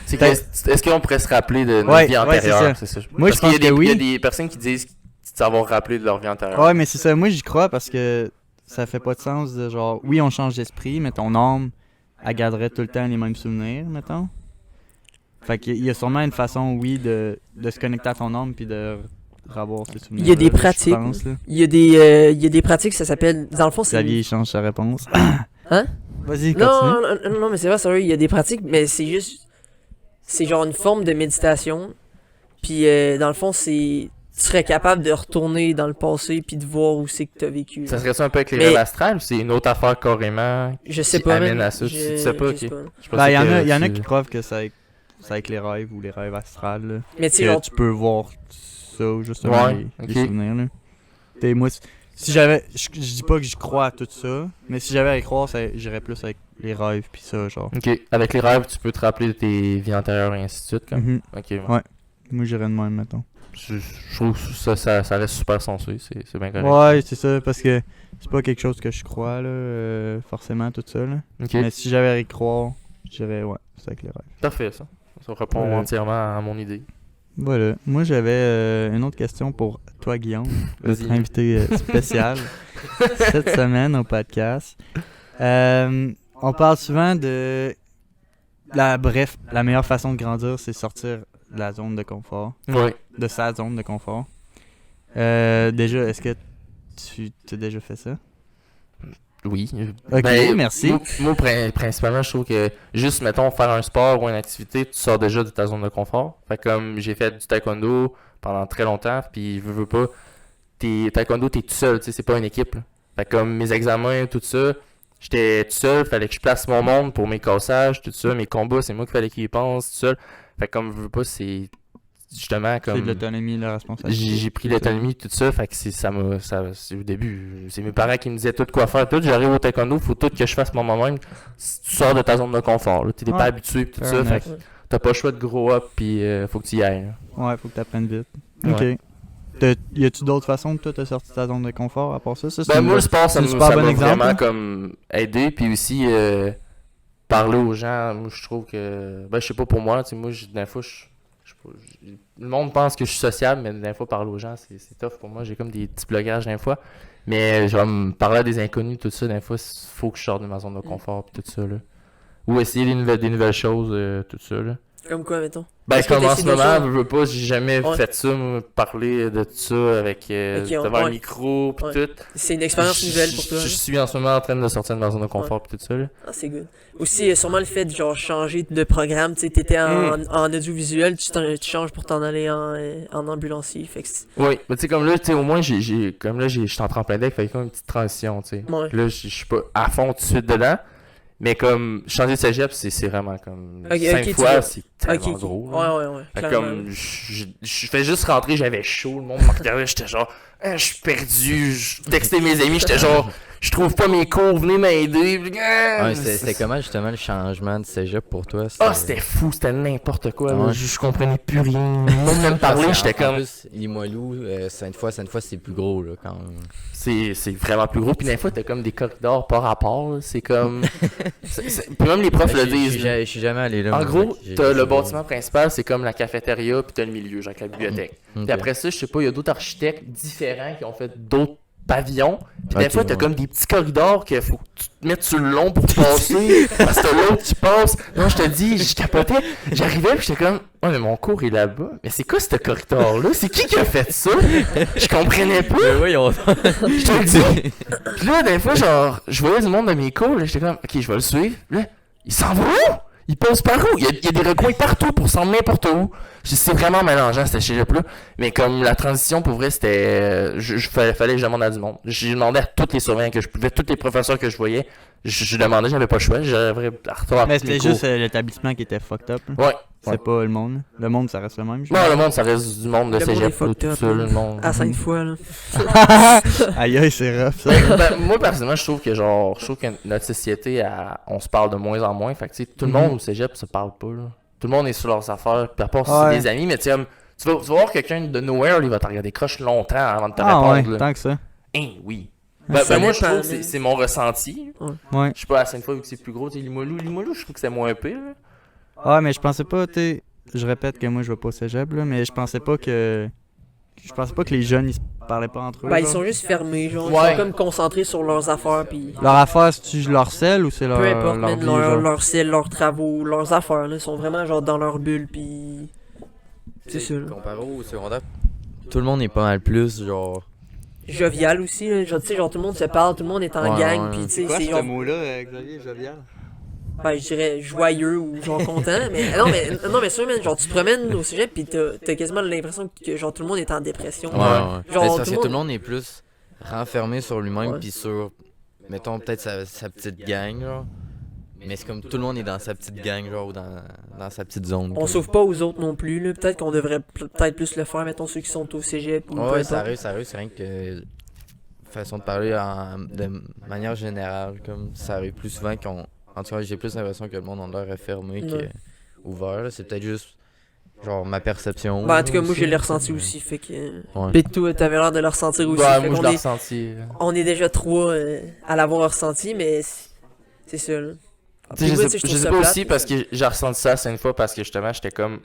C'est que, est-ce qu'on pourrait se rappeler de notre Ouais, vie ouais, antérieure? c'est C'est ça. Moi, je Parce qu'il y a pense que des- oui. Il y a des personnes qui disent savoir rappeler de leur vie antérieure. Ouais, mais c'est ça. Moi, j'y crois parce que ça fait pas de sens de genre... Oui, on change d'esprit, mais ton âme, elle garderait tout le temps les mêmes souvenirs, mettons. Fait qu'il y a sûrement une façon, oui, de se connecter à ton âme puis de revoir ses souvenirs. Il y a des là, pratiques. Je pense, là. Il y a des pratiques, ça s'appelle. Dans le fond, c'est. Xavier, il change sa réponse. Hein? Vas-y, Non, continue. non, mais c'est vrai, sérieux, il y a des pratiques, mais c'est juste. C'est genre une forme de méditation. Puis, dans le fond, c'est. Tu serais capable de retourner dans le passé puis de voir où c'est que t'as vécu. Ça serait ça un peu avec les Mais- rêves astrales ou c'est une autre affaire carrément? Je sais qui pas, amène man. à ça? Tu Je- sais pas, je ok. sais pas. Je Ben, pensais il y que en a tu- qui prouvent que c'est avec les rêves ou les rêves astrales. Là. Mais tu sais, Que genre, tu peux voir ça, justement, Ouais, les ok. souvenirs. Là. T'sais, moi, si j'avais. Je dis pas que j'y crois à tout ça, mais si j'avais à y croire, j'irais plus avec les rêves pis ça, genre. Ok, avec les rêves, tu peux te rappeler de tes vies antérieures et ainsi de suite. Comme. Mhm. Ok, ouais. Ouais. Moi, j'irais de même, mettons. Je trouve que ça reste super sensé, c'est bien correct. Ouais, c'est ça, parce que c'est pas quelque chose que je crois, là, forcément, tout ça. Là. Ok, Mais si j'avais à y croire, je dirais, ouais, c'est avec les rêves. parfait ça. Ça répond Ouais. entièrement à mon idée. Voilà. Moi, j'avais une autre question pour toi, Guillaume, Vas-y. notre invité spécial cette semaine au podcast. On parle souvent de... Bref, la meilleure façon de grandir, c'est sortir de la zone de confort, Ouais. de sa zone de confort. Déjà, est-ce que tu as déjà fait ça? Oui. Ok, merci. Moi, principalement, je trouve que juste, mettons, faire un sport ou une activité, tu sors déjà de ta zone de confort. Fait que comme j'ai fait du taekwondo pendant très longtemps, puis veux pas, taekwondo, t'es tout seul, tu sais, c'est pas une équipe. Là. Fait que comme mes examens, tout ça, j'étais tout seul, fallait que je place mon monde pour mes cassages, tout ça, mes combats, c'est moi qu'il fallait qu'ils y pense, tout seul. Fait que comme veux pas, c'est justement C'est de comme... l'autonomie, la responsabilité. J'ai pris l'autonomie, tout ça, fait que c'est au début, c'est mes parents qui me disaient tout quoi faire, tout, j'arrive au taekwondo, faut tout que je fasse moi-même, tu sors de ta zone de confort, là, t'es Ouais. pas habitué, pis tout Fair ça, enough. fait que t'as pas le choix de grow up, pis faut que tu y ailles. Là. Ouais, faut que tu apprennes vite. Ouais. Ok. Y a-tu d'autres façons de toi te sortir de ta zone de confort à part ça? Ça, c'est Ben une moi, le bonne- sport, c'est ça un m'a super bon exemple, vraiment hein. comme aidé, puis aussi parler aux gens, moi je trouve que, ben je sais pas pour moi, tu sais, moi, des fois, le monde pense que je suis sociable, mais des fois, parler aux gens, c'est tough pour moi. J'ai comme des petits blocages des fois. Mais je vais me parler à des inconnus, tout ça, des fois, il faut que je sorte de ma zone de confort, pis tout ça, là. Ou essayer des nouvelles choses, tout ça, là. Comme quoi, mettons? Ben, Est-ce que comme t'as en essayé ce des moment, choses? je veux pas, j'ai jamais Ouais. fait ça, moi, parler de tout ça avec, Ok, devant un ouais. micro, pis Ouais. tout. C'est une expérience nouvelle pour toi. Je là. suis en ce moment en train de sortir de ma zone de confort, pis tout ça, là. Ah, c'est good. Aussi, sûrement le fait de genre changer de programme. Tu sais, t'étais en audiovisuel, tu changes pour t'en aller en ambulancier. Fait que Oui, mais tu sais, comme là, tu sais, au moins, comme là, je suis en tremplin deck, fait comme une petite transition, tu sais. Ouais. Là, je suis pas à fond tout de suite dedans, mais comme, changer de cégep, c'est vraiment comme, Ok, 5 tu fois, vas- c'est tellement Ok, ok. gros. là. Ouais. Fait que clairement. comme, je fais juste rentrer, j'avais chaud, le monde me regardait, j'étais genre, ah, je suis perdu, je textais mes amis, j'étais genre, je trouve pas mes cours, venez m'aider. Ah, Ouais, c'était comment justement le changement de cégep pour toi? Ah, c'était fou, c'était n'importe quoi, là. Ouais. Je comprenais plus rien. Même me parler, Parce j'étais qu'en comme, plus, Limoilou, Sainte-Foy, c'est plus gros, là, quand même. c'est vraiment plus gros. Puis des fois, t'as comme des corridors par rapport. Là. C'est comme. Puis même les profs le disent. là. Je suis jamais allé là. En moi, gros, fait que j'ai- t'as le j'ai- bâtiment principal, c'est comme la cafétéria, puis t'as le milieu, genre la bibliothèque. Ok. Puis après ça, je sais pas, il y a d'autres architectes différents qui ont fait d'autres pavillons. Puis des Ok, fois, t'as ouais. comme des petits corridors qu'il faut que tu te mettes sur le long pour passer. Parce que l'autre qui passe. Non, je te dis, je capotais. J'arrivais, puis j'étais comme, ouais, mais mon cours est là-bas. Mais c'est quoi ce corridor-là? C'est qui a fait ça? Je comprenais pas. Mais voyons. Je te le dis. Puis là, des fois, genre, je voyais du monde de mes cours, là, j'étais comme, ok, je vais le suivre. Là, il s'en va où? Il passe par où? Il y a des recoins partout pour s'en n'importe où. C'est vraiment mélangeant, cette cégep-là. Mais comme la transition, pour vrai, c'était... fallait que je demande à du monde. J'ai demandé à tous les surveillants que je pouvais, tous les professeurs que je voyais. Je demandais, j'avais pas le choix. J'avais à retourner Mais à tous les c'était cours. juste l'établissement qui était fucked up. là. Ouais. C'est Ouais. pas le monde. Le monde, ça reste le même. Non, le monde, ça reste du monde de Le monde est cégep, là, fucked tout up, ça, là, là. le monde. À 5 fois, là. Aïe, aïe, c'est rough, ça. Ben, moi, personnellement, je trouve que notre société, on se parle de moins en moins. Fait que, tu sais, tout le monde au cégep se parle pas, là. Tout le monde est sur leurs affaires. Puis à part si Ouais. c'est des amis, mais tu sais, comme, tu vas voir quelqu'un de nowhere, il va te regarder croche longtemps avant de te Ah répondre, ouais, là. tant que ça. Hein, oui. Ça Ben, moi, je dépend, trouve que mais- c'est mon ressenti. Ouais. Je sais pas, à Sainte-Foy, vu que c'est plus gros, tu sais, Limoilou, je trouve que c'est moins pire, là. Ah, mais je pensais pas, tu sais. Je répète que moi, je vais pas au cégep, là, mais je pensais pas que. Je pensais pas que les jeunes, ils se parlaient pas entre eux. Ben, ils genre. sont juste fermés, genre. Ils Ouais. sont comme concentrés sur leurs affaires, puis. Leur affaire, c'est-tu leur sel ou c'est leur. Peu importe, leur man, vie, genre? leur ciel, leurs travaux, leurs affaires, là. Ils sont vraiment, genre, dans leur bulle, puis. C'est ça, là. Comparé au secondaire, tout le monde est pas mal plus, genre. Jovial aussi, là. Genre, tu sais, genre, tout le monde se parle, tout le monde est en Ouais, gang, ouais. puis, tu sais, c'est genre. mot-là, Xavier, jovial? Ben, je dirais joyeux ou genre content, mais non, mais sûr, man, genre, tu te promènes au cégep, puis t'as quasiment l'impression que, genre, tout le monde est en dépression. Ouais, Ouais. ouais. Genre, Mais c'est tout parce le que tout monde- le monde est plus renfermé sur lui-même, Ouais. puis sur, mettons, peut-être sa petite gang, genre. Mais c'est comme tout le monde est dans sa petite gang, genre, ou dans sa petite zone. On quoi. s'ouvre pas aux autres non plus, là. Peut-être qu'on devrait peut-être plus le faire, mettons, ceux qui sont au cégep ou peu Ouais, importe. ça arrive, c'est rien que. Façon de parler de manière générale, comme ça arrive plus souvent qu'on. En tout cas, j'ai plus l'impression que le monde en l'air est fermé Ouais. qu'ouvert. là. C'est peut-être juste, genre, ma perception. Ben, en tout cas, moi, aussi, je l'ai là. ressenti aussi, fait que. Ouais. Pis toi, t'avais l'air de le ressentir aussi. Ouais, fait moi, je qu'on l'ai est- ressenti. On est déjà trois à l'avoir ressenti, mais c'est ça, là. Tu sais, Puis moi, je tu trouve sais ça pas plate, aussi parce que j'ai ressenti ça une fois parce que justement j'étais comme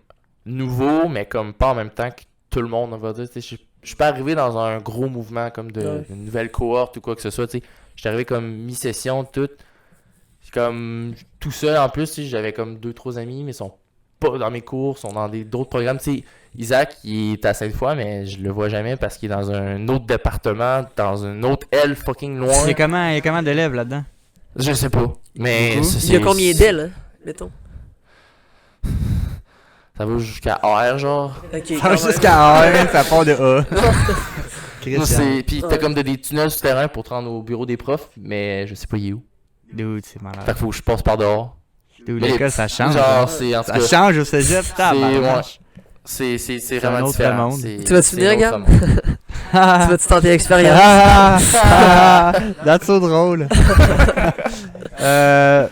nouveau, mais comme pas en même temps que tout le monde, on va dire. Tu sais, je suis pas arrivé dans un gros mouvement comme Ouais. une nouvelle cohorte ou quoi que ce soit. Tu sais, j'étais arrivé comme mi-session, tout. Comme tout seul en plus, tu sais, j'avais comme 2-3 amis, mais ils sont pas dans mes cours, sont dans d'autres programmes. Tu sais, Isaac, il est à Sainte-Foy, mais je le vois jamais parce qu'il est dans un autre département, dans une autre aile fucking loin. Il y a comment d'élèves là-dedans? Je sais pas. Mais Beaucoup. ça, Il y a c'est- combien d'ailes, hein, mettons? Ça va jusqu'à R, genre. Ok, Ça quand va même. jusqu'à A, ça part de A. Non, Christian. c'est... Puis t'as Ouais. comme des tunnels souterrains pour te rendre au bureau des profs, mais je sais pas il est où. Dude, c'est Fait malade. qu'il faut que je passe par dehors. Dude, Mais l'école, ça change. hein. Genre, c'est en tout Ça cas, change au cégep, tabarnak. c'est un vraiment autre différent. monde. C'est- Tu vas-tu c'est venir, un autre Gab? monde. Tu vas-tu tenter l'expérience? That's so drôle.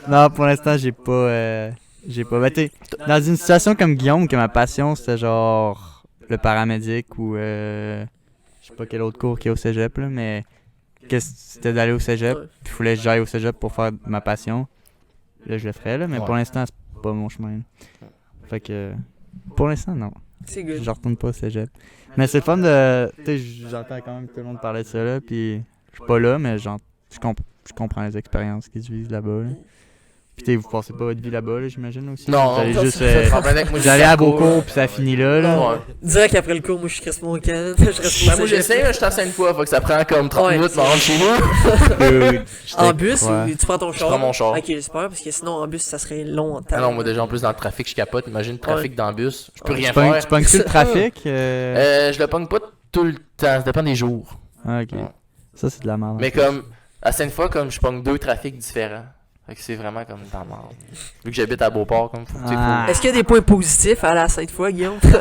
Non, pour l'instant, j'ai pas. Ben, t'sais, dans une situation comme Guillaume, que ma passion c'était genre le paramédic ou je sais pas quel autre cours qu'il y a au cégep, là, mais que c'était d'aller au cégep, Ouais. puis il fallait que j'aille au cégep pour faire ma passion. Là, je le ferais, là, mais Ouais. pour l'instant, c'est pas mon chemin. Fait que. Pour l'instant, non. C'est good. Je retourne pas au cégep. Mais c'est le fun de. Tu sais, j'entends quand même tout le monde parler de ça là, puis je suis pas là, mais je comprends les expériences qu'ils vivent là-bas. Là. Puis tu sais, vous passez pas votre vie là-bas, là, j'imagine aussi. Non, vous allez non, juste. ça- Ça prend Vous allez à vos cours, puis ça finit là. là. Ouais. Direct après le cours, moi je crisse mon camp. Je reste au Ben, moi cégep. j'essaie, là, je suis à Sainte-Foy, faut que ça prend comme 30 Ouais. minutes pour rentrer chez nous. Dude, En bus ouais. ou tu prends ton char? prends mon char. Ok, super, parce que sinon en bus ça serait long en temps. Ah non, moi déjà en plus dans le trafic, je capote. Imagine le trafic dans le bus, je peux rien Tu pognes- faire. tu pognes-tu le trafic? Je le pogne pas tout le temps, ça dépend des jours. Ah, ok. Ouais. Ça, c'est de la merde. Mais comme, à Sainte-Foy, comme je pogne 2 trafics différents. Fait que c'est vraiment comme dans la merde. Vu que j'habite à Beauport, comme faut, tu sais, Ah. Est-ce qu'il y a des points positifs à la Sainte-Foy, Guillaume? Ben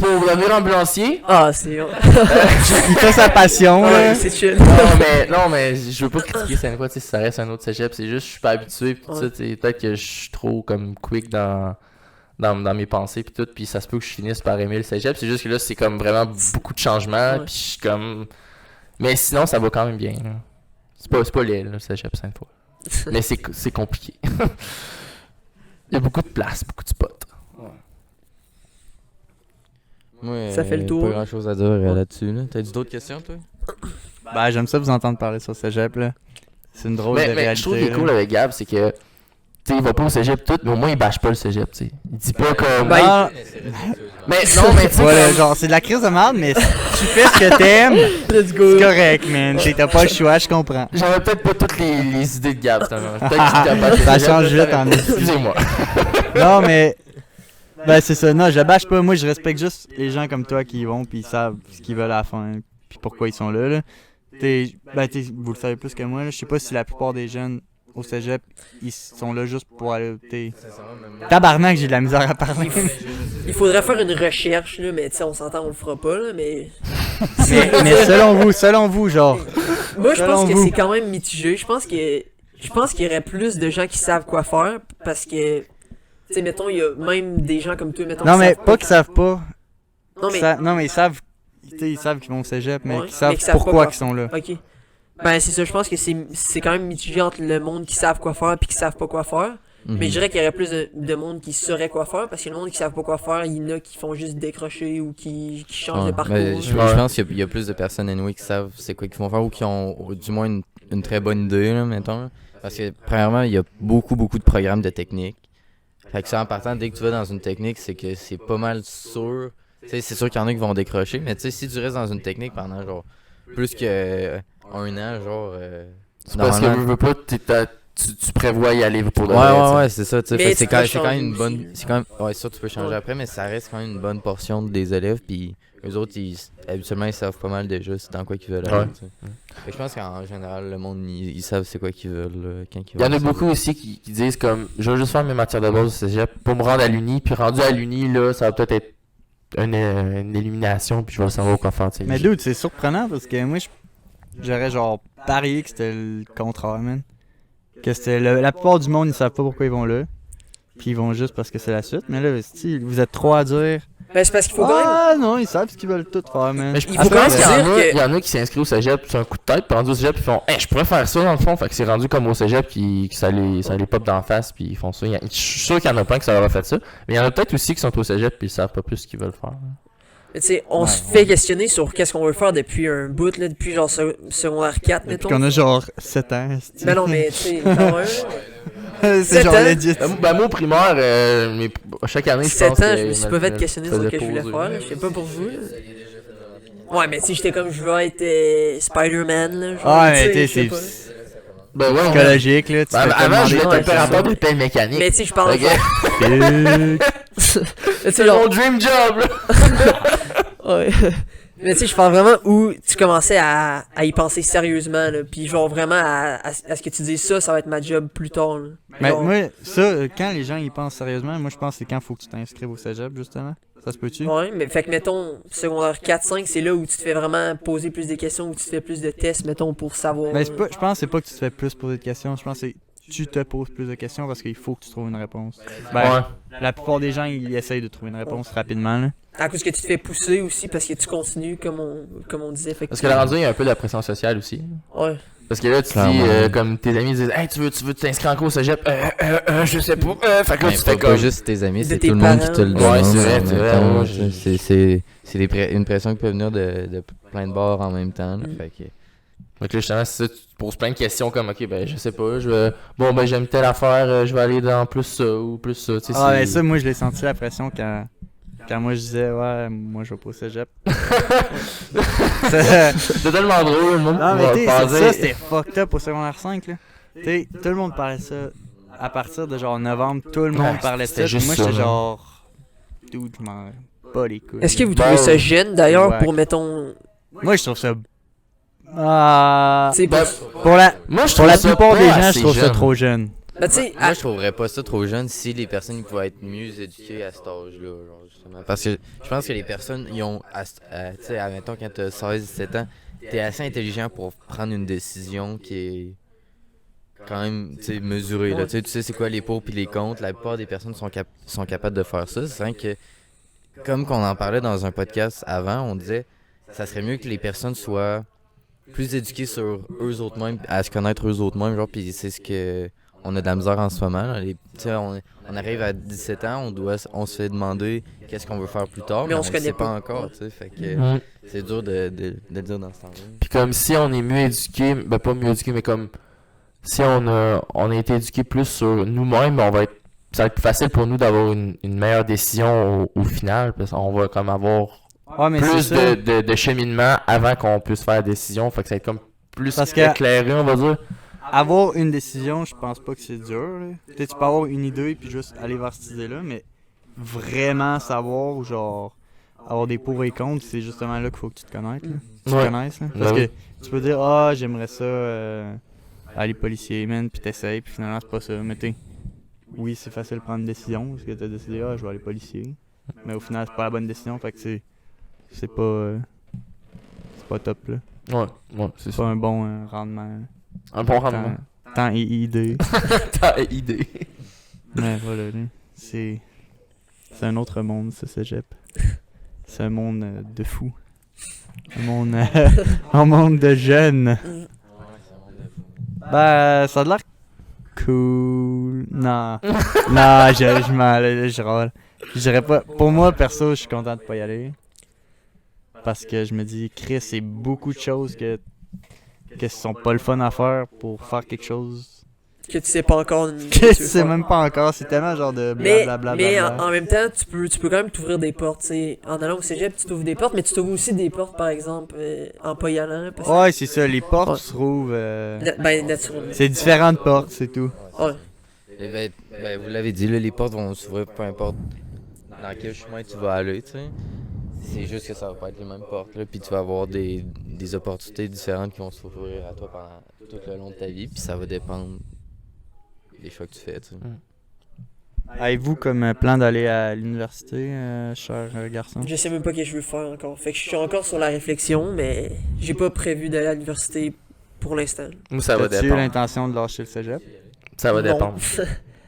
pour devenir ambulancier, Ah, c'est. Il fait sa passion, Ouais, là. c'est chill. non mais je veux pas critiquer Sainte-Foy, tu sais, si ça reste un autre cégep, c'est juste je suis pas habitué pis tout ça, Ouais. tu sais, peut-être que je suis trop comme quick dans mes pensées pis tout, pis ça se peut que je finisse par aimer le cégep, c'est juste que là c'est comme vraiment beaucoup de changements, Ouais. pis je suis comme... Mais sinon ça va quand même bien, là. C'est pas laid, là, le cégep Sainte-Foy. Mais c'est compliqué. Il y a beaucoup de place, beaucoup de spots. Moi, Ça fait le tour. Pas grand chose à dire là-dessus. Là. T'as d'autres questions, toi? Ben, j'aime ça vous entendre parler sur cégep, là. C'est une drôle de Mais réalité. je trouve qu'il est là. cool avec Gab, c'est que, tu sais, il va pas au cégep tout, mais au moins il bâche pas le cégep, tu sais. Il dit pas comme... Ben, Ah, Mais non, mais tu sais, ouais, comme- genre, c'est de la crise de merde, mais si tu fais ce que t'aimes, Let's c'est go. correct, man. T'as pas le choix, je comprends. J'avais peut-être pas toutes les idées de Gab, finalement. Peut-être que j'étais capable de Ça cégep, change je vite, savais en pas. esti. Excusez-moi. Non, mais. Ben, c'est ça. Non, je bâche pas. Moi, je respecte juste les gens comme toi qui y vont, puis ils savent ce qu'ils veulent à la fin, puis pourquoi ils sont là, là. Vous le savez plus que moi, là. Je sais pas si la plupart des jeunes au cégep, ils sont là juste pour aller. Tabarnak, j'ai de la misère à parler. Il faudrait faire une recherche, là, mais tu sais, on s'entend, on le fera pas, là, mais. mais selon vous, genre. Moi, je Selon pense que vous. c'est quand même mitigé. Je pense qu'il y aurait plus de gens qui savent quoi faire, parce que. Tu sais, mettons, il y a même des gens comme toi, mettons. Non, qui mais savent pas qu'ils savent pas. Non, mais. Non, mais ils savent. Tu sais, ils savent qu'ils vont au cégep, mais Ouais, qu'ils savent mais qu'ils savent pas pourquoi quoi. ils sont là. Ok. Ben, c'est ça, je pense que c'est quand même mitigé entre le monde qui savent quoi faire et qui savent pas quoi faire. Mhm. Mais je dirais qu'il y aurait plus de monde qui saurait quoi faire, parce que le monde qui savent pas quoi faire, il y en a qui font juste décrocher ou qui changent Ouais, de parcours. mais je pense qu'il y a plus de personnes anyway qui savent c'est quoi qu'ils vont faire ou qui ont du moins une très bonne idée, là, mettons. Là. Parce que, premièrement, il y a beaucoup de programmes de technique. Fait que ça, en partant, dès que tu vas dans une technique, c'est que c'est pas mal sûr. Tu sais, c'est sûr qu'il y en a qui vont décrocher, mais tu sais, si tu restes dans une technique pendant, genre, plus que un an, genre... C'est parce que normalement- je veux pas, tu prévois y aller pour de vrai, tu sais. Ouais, c'est ça, tu sais. Mais Fait que tu c'est peux quand changer même une bonne. aussi. C'est quand même. Ouais, ça, tu peux changer Ouais. après, mais ça reste quand même une bonne portion des élèves, puis eux autres, habituellement, ils savent pas mal déjà c'est dans quoi qu'ils veulent aller, Ouais. tu sais. Fait que je pense qu'en général, le monde, ils savent c'est quoi qu'ils veulent, quand ils Il y en veulent a ça. beaucoup aussi qui disent comme je vais juste faire mes matières de base au cégep pour me rendre à l'uni, puis rendu à l'uni, là, ça va peut-être être une élimination, puis je vais savoir quoi faire, tu sais. Mais dude, c'est surprenant parce que moi, j'aurais genre parié que c'était le contraire, man. Que c'était la plupart du monde, ils savent pas pourquoi ils vont là. Puis ils vont juste parce que c'est la suite. Mais là, si vous êtes trois à dire. Ben, c'est parce qu'il faut quand même. Ah non, ils savent ce qu'ils veulent tout faire, man. Mais je Il pense faut quand même qu'il y en dire a, que- il y en a qui s'inscrivent au cégep sur un coup de tête, puis rendus au cégep, ils font je pourrais faire ça dans le fond. Fait que c'est rendu comme au cégep, que ça les pop d'en face, puis ils font ça. Je suis sûr qu'il y en a plein qui ça leur a fait ça. Mais il y en a peut-être aussi qui sont au cégep, puis ils savent pas plus ce qu'ils veulent faire. Mais tu sais, on se fait questionner sur qu'est-ce qu'on veut faire depuis un bout, là, depuis genre secondaire 4, Puis mettons. qu'on a genre 7 ans. c'est-tu? Ben non, mais tu sais, quand même. c'est 7 genre ans. legit. Ben, moi, au primaire, chaque année, je 7 pense ans, que je me suis pas fait questionner sur ce que je voulais faire, là. Je sais pas pour vous, là. Ouais, mais tu sais, j'étais comme, je veux être Spider-Man, là. genre, Ah, mais tu sais, tu je sais sais, pas. c'est Ben ouais, psychologique, là. Tu Ben, fais avant, je demander voulais être par opérateur de pain mécanique. Mais tu sais, je parle. Ok. quelqu'un. Tu sais, C'est genre, mon dream job, là! ouais. Mais tu sais, je parle vraiment où tu commençais à y penser sérieusement, là. Puis genre vraiment à ce que tu dis ça va être ma job plus tard, là. Mais Genre, moi, ça, quand les gens y pensent sérieusement, moi je pense que c'est quand faut que tu t'inscrives au cégep, justement. Ça se peut-tu? Ouais, mais fait que mettons, secondaire 4-5, c'est là où tu te fais vraiment poser plus de questions, où tu te fais plus de tests, mettons, pour savoir. Mais c'est pas, je pense que c'est pas que tu te fais plus poser de questions, je pense que c'est tu te poses plus de questions parce qu'il faut que tu trouves une réponse. Ben, la plupart des gens, ils essayent de trouver une réponse rapidement, là. À cause que tu te fais pousser aussi parce que tu continues, comme on disait. Fait Parce que la rendu, il y a un peu de la pression sociale aussi. Ouais. Parce que là, tu dis, Clairement. comme tes amis disent, hey, tu veux t'inscrire en cours au cégep? Je sais pas. Fait que là, Mais tu fais pas comme. juste tes amis, De c'est tes tout le monde parents. qui te le Ouais, demande. c'est vrai, en c'est même vrai, temps. ouais, C'est une pression qui peut venir de plein de bords en même temps. là. Mm. Fait que, Fait que là, justement, c'est ça, tu te poses plein de questions comme, ok, ben, je sais pas, bon, ben, j'aime telle affaire, je vais aller dans plus ça ou plus ça, tu sais. Ah, c'est- ben ça, moi je l'ai senti la pression quand moi je disais, ouais, moi je vais pas au cégep. C'est- C'est tellement drôle, le monde Non, mais va tu sais, penser- ça c'était fucked up au secondaire 5, là. Tu sais, tout le monde parlait ça. À partir de genre novembre, tout le monde Ouais, parlait de c'était ça. juste Moi ça, j'étais là. genre. Dude, je m'en pas les couilles. Est-ce que vous Ben, trouvez ça jeune d'ailleurs ouais. pour, mettons. Moi je trouve ça. Ah. Tu sais, Ben, Pour la, moi, je pour la trouve ça plupart pas des gens, assez je trouve ça jeune. trop jeune. ben, tu sais, moi, je trouverais pas ça trop jeune si les personnes ils pouvaient être mieux éduquées à cet âge-là. Genre, justement. Parce que je pense que les personnes, ils ont. Tu sais, admettons, quand t'as 16-17 ans, t'es assez intelligent pour prendre une décision qui est quand même tu sais, mesurée. Là. Tu sais c'est quoi les pour puis les contre. La plupart des personnes sont capables de faire ça. C'est vrai que, comme qu'on en parlait dans un podcast avant, on disait ça serait mieux que les personnes soient plus éduquées sur eux autres mêmes, à se connaître eux autres mêmes. Genre, puis c'est ce que on a de la misère en ce moment. Là. Tu sais, on arrive à 17 ans, on se fait demander qu'est-ce qu'on veut faire plus tard, Mais on on se le connaît sait pas pas. encore. Tu sais, fait que Mm. c'est dur de le dire dans ce temps-là. Puis comme si on est mieux éduqué, ben pas mieux éduqué, mais comme si on a été éduqué plus sur nous-mêmes, ça va être plus facile pour nous d'avoir une meilleure décision au final, parce qu'on va comme avoir Ah, mais plus c'est ça. de cheminement avant qu'on puisse faire la décision, fait que ça va être comme plus Parce que- éclairé, on va dire. Avoir une décision, je pense pas que c'est dur. Là. Tu sais, tu peux avoir une idée puis juste aller vers cette idée-là, mais vraiment savoir ou genre avoir des pour et contre, c'est justement là qu'il faut que tu te connaisses. Là. Tu te Ouais. connaisses. Là. Parce Ouais. que tu peux dire, ah, j'aimerais ça aller policier, man, puis t'essayes, puis finalement c'est pas ça. Mais tu sais, oui, c'est facile de prendre une décision parce que t'as décidé, ah, je vais aller policier. Mais au final, c'est pas la bonne décision, fait que c'est pas top là. Ouais, c'est C'est ça. pas un bon rendement. Un bon rendement. Temps et idée. T'as idée. Mais voilà, là, c'est un autre monde, ce cégep. C'est un monde de fous. Un monde de jeunes. Ben, ça a l'air cool. Non. Non, je râle. Je dirais pas. Pour moi, perso, je suis content de pas y aller. Parce que je me dis, Chris, c'est beaucoup de choses que sont pas le fun à faire pour faire quelque chose que tu sais pas encore. que tu sais même pas encore. C'est tellement genre de Mais, blablabla. mais en même temps, tu peux quand même t'ouvrir des portes. T'sais. En allant au cégep, tu t'ouvres des portes, mais tu t'ouvres aussi des portes, par exemple, en pas y allant. Parce que, Ouais, c'est ça. Les portes Ouais. se trouvent. ben, naturellement. C'est différentes portes, c'est tout. Ouais. Et ben, vous l'avez dit, là, les portes vont s'ouvrir peu importe dans quel chemin tu vas aller, tu sais. C'est juste que ça va pas être les mêmes portes, là, puis tu vas avoir des opportunités différentes qui vont s'ouvrir à toi pendant tout le long de ta vie, puis ça va dépendre des choix que tu fais, tu sais. Avez-vous comme plan d'aller à l'université, cher garçon? Je sais même pas ce que je veux faire encore. Fait que je suis encore sur la réflexion, mais j'ai pas prévu d'aller à l'université pour l'instant. Moi, ça va As-tu dépendre. l'intention de lâcher le cégep? Ça va Non. dépendre.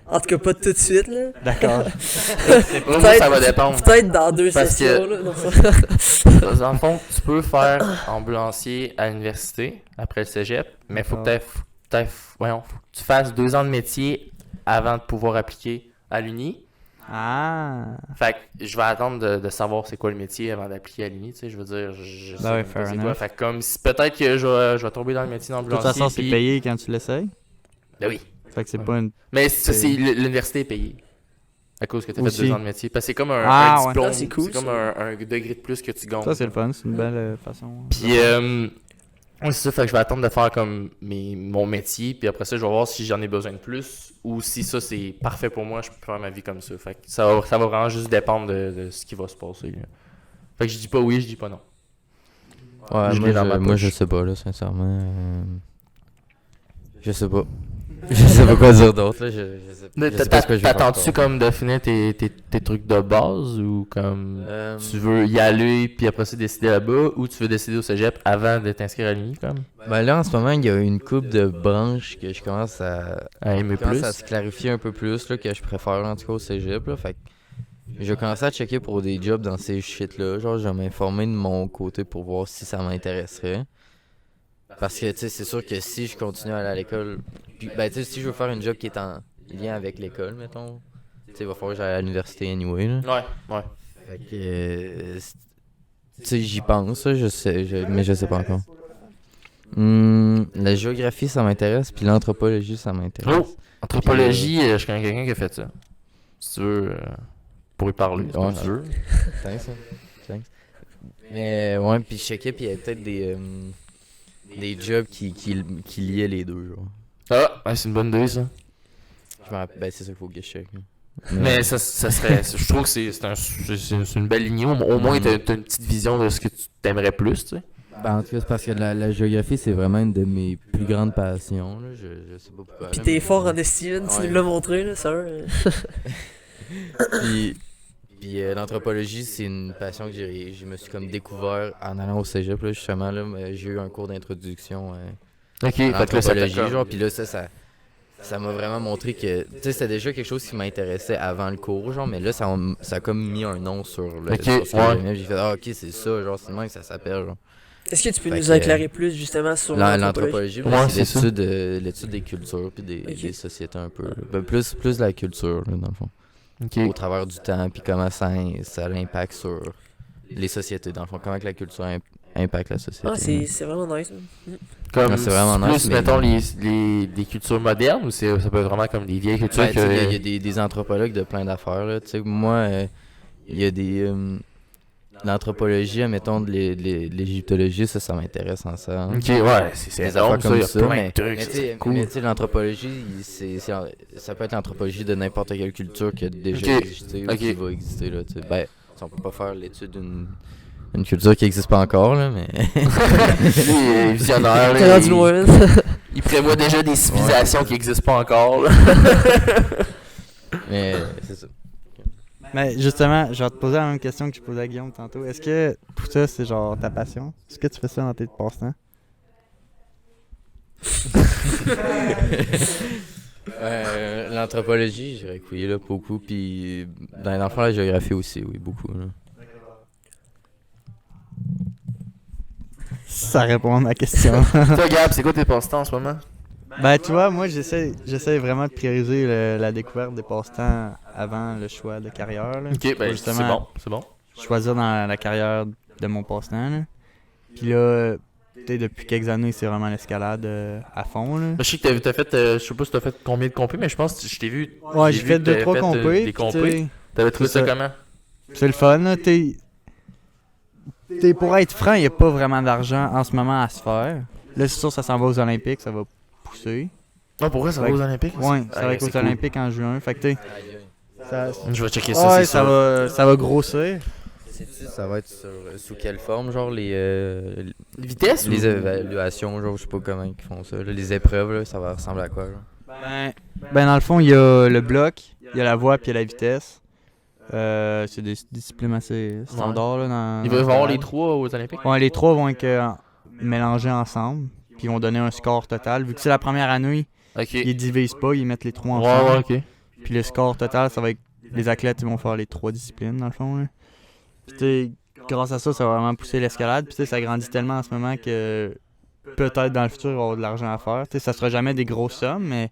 En tout cas, pas tout de suite, là. D'accord. Moi, ça va dépendre. Peut-être dans 2 Parce sessions, que- là. Non, ça- Dans le fond, tu peux faire ambulancier à l'université après le cégep, mais faut que faut que tu fasses 2 ans de métier avant de pouvoir appliquer à l'uni. Ah. Fait que je vais attendre de savoir c'est quoi le métier avant d'appliquer à l'uni, tu sais, je veux dire, je sais ouais, même pas fair c'est enough. quoi. Fait que comme si peut-être que je vais tomber dans le métier De toute d'ambulancier. façon, c'est puis- payé quand tu l'essayes. Ben oui. Fait que c'est pas une. Mais ça, C'est- l'université est payée. À cause que tu as fait Aussi. 2 ans de métier. Parce que c'est comme un Ah, ouais. diplôme, Ah, c'est cool, comme ça. un degré de plus que tu gagnes. Ça, c'est le fun. C'est une belle façon. Puis, ouais, c'est ça, fait que je vais attendre de faire comme mon métier, puis après ça, je vais voir si j'en ai besoin de plus, ou si ça, c'est parfait pour moi, je peux faire ma vie comme ça. Fait que ça va vraiment juste dépendre de ce qui va se passer. Là. Fait que je dis pas oui, je dis pas non. Ouais, Je l'ai dans ma moi poche. je sais pas, là, sincèrement. Je sais pas. Je sais pas quoi dire d'autre, là. Je sais pas ce que je vais faire. T'attends-tu comme de finir tes trucs de base, ou comme tu veux y aller, puis après ça décider là-bas, ou tu veux décider au cégep avant de t'inscrire à l'uni, comme? Ben là, en ce moment, il y a une couple de branches que je commence à aimer plus. se clarifier un peu plus, là, que je préfère en tout cas au cégep, là. Fait que je vais commencer à checker pour des jobs dans ces shit-là. Genre, je vais m'informer de mon côté pour voir si ça m'intéresserait. Parce que, tu sais, c'est sûr que si je continue à aller à l'école, puis, ben, tu sais, si je veux faire une job qui est en lien avec l'école, mettons, tu sais, il va falloir que j'aille à l'université anyway, là. Ouais. Fait que, tu sais, j'y pense, là, mais je sais pas encore. La géographie, ça m'intéresse, puis l'anthropologie, ça m'intéresse. Oh! Anthropologie, je connais quelqu'un qui a fait ça. Si tu veux, pour y parler. Ouais, si tu veux. Thanks, hein. Thanks. Mais ouais, puis je checkais, puis il y avait peut-être des jobs qui liaient les deux, genre. Ah, ouais, c'est une bonne idée, ça. Je me rappelle, ben c'est ça qu'il faut que je check. Là. Mais ça serait. Je trouve que c'est une belle lignée. Au moins, t'as une petite vision de ce que tu t'aimerais plus, tu sais. Ben, en tout cas, c'est parce que la géographie, c'est vraiment une de mes plus grandes passions, là. Je sais pas pourquoi. Pis là, t'es mais- fort en estime, tu Ouais. nous l'as montré, là, ça. Puis l'anthropologie, c'est une passion que je me suis comme découvert en allant au cégep, là, justement, là. J'ai eu un cours d'introduction Ok, à fait que là, ça l'anthropologie, t'a genre, puis là, ça m'a vraiment montré que, tu sais, c'était déjà quelque chose qui m'intéressait avant le cours, genre, mais là, ça a comme mis un nom sur Ok, sur ce que ouais. j'aimais. J'ai fait, ah, ok, c'est ça, genre, c'est le même que ça s'appelle, genre. Est-ce que tu peux Fait nous que, éclairer plus, justement, sur l'anthropologie? L'anthropologie, Ouais, ben, c'est c'est ça. l'étude des cultures puis des Ok. sociétés un peu. Là. Ben, plus de la culture, là, dans le fond. Au Ok. travers du temps, puis comment ça a l'impact sur les sociétés, dans le fond. Comment que la culture impacte la société. Ah, c'est vraiment nice. Comme Non, c'est vraiment plus, nice, mais- mettons, les cultures modernes, ou ça peut être vraiment comme des vieilles cultures Ben, tu sais, il y a que. des anthropologues de plein d'affaires, là. Tu sais, moi, il y a des... l'anthropologie, admettons, de l'égyptologie, ça m'intéresse en ça. Hein. Ok, ouais, c'est Des énorme, affaires ça, comme il y a ça, plein mais, de trucs, mais ça, tu sais, c'est cool. mais tu sais, l'anthropologie, ça peut être l'anthropologie de n'importe quelle culture qui a déjà Ok, existé ok. ou qui va exister, là, tu sais. Ben, on peut pas faire l'étude d'une culture qui n'existe pas encore, là, mais... Lui, il est visionnaire, là, T'es rendu loin, il prévoit déjà des civilisations qui n'existent pas encore, là. mais c'est ça. Mais justement, je vais te poser la même question que je posais à Guillaume tantôt. Est-ce que tout ça, c'est genre ta passion? Est-ce que tu fais ça dans tes passe-temps? L'anthropologie, je dirais que oui, là, beaucoup, puis dans l'enfant, la géographie aussi, oui, beaucoup, là. Ça répond à ma question. Toi, Gab, c'est quoi tes passe-temps en ce moment? Ben, tu vois, moi, j'essaie vraiment de prioriser la découverte des passe-temps avant le choix de carrière. Là. Ok, ben, c'est Justement, bon, c'est bon. choisir dans la carrière de mon passe-temps. Là. Puis là, tu sais, depuis quelques années, c'est vraiment l'escalade à fond. Là. Je sais que t'as fait, je sais pas si t'as fait combien de compés, mais je pense que je t'ai vu. Ouais, j'ai vu fait que t'avais 2-3 compés. Des puis tu compés. sais, T'avais trouvé c'est ça ça. comment? c'est le fun. Là. Pour être franc, il n'y a pas vraiment d'argent en ce moment à se faire. Là, c'est sûr, ça s'en va aux Olympiques, ça va pousser. Ah, pourquoi ça va Fait aux Olympiques? Ouais, ça va être c'est aux cool. Olympiques en juin. Fait que tu sais, ça, Je vais checker ça, ouais, c'est ça sûr. ça va grossir. Sais-tu, ça va être sous quelle forme, genre, les Vitesse? les évaluations, genre, je sais pas comment ils font ça, là, les épreuves, là, ça va ressembler à quoi, genre? Ben, dans le fond, il y a le bloc, il y a la voie, puis il y a la vitesse. C'est des disciplines assez standards. Là, dans, Il va y dans avoir le les trois aux Olympiques? Ouais, les trois vont être mélangés ensemble, puis ils vont donner un score total. Vu que c'est la première année, Ok. ils divisent pas, ils mettent les trois Ouais, ensemble. ouais, ok. Puis le score total, ça va être... Les athlètes, ils vont faire les 3 disciplines, dans le fond. Là. Puis tu sais, grâce à ça, ça va vraiment pousser l'escalade. Puis tu sais, ça grandit tellement en ce moment que peut-être dans le futur, il va y avoir de l'argent à faire. Tu sais, ça sera jamais des grosses sommes, mais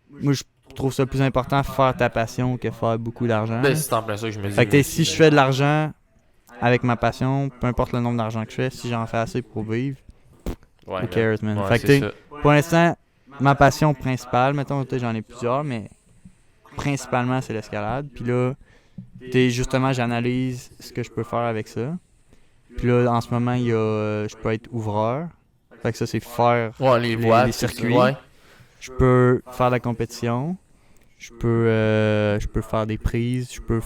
moi, je trouve ça plus important faire ta passion que faire beaucoup d'argent. Ben, c'est en plein ça que je me dis. Fait que tu sais, si je fais de l'argent avec ma passion, peu importe le nombre d'argent que je fais, si j'en fais assez pour vivre, Ouais, who cares, man. ouais, Fait que c'est tu ça. sais, pour l'instant, ma passion principale, mettons, tu sais, j'en ai plusieurs, mais principalement, c'est l'escalade. Puis là, tu sais, justement, j'analyse ce que je peux faire avec ça. Puis là, en ce moment, il y a, je peux être ouvreur. Fait que ça, c'est faire. Ouais, les voies, les tout ça, circuits. Ouais. Je peux faire de la compétition. Je peux faire des prises. Je peux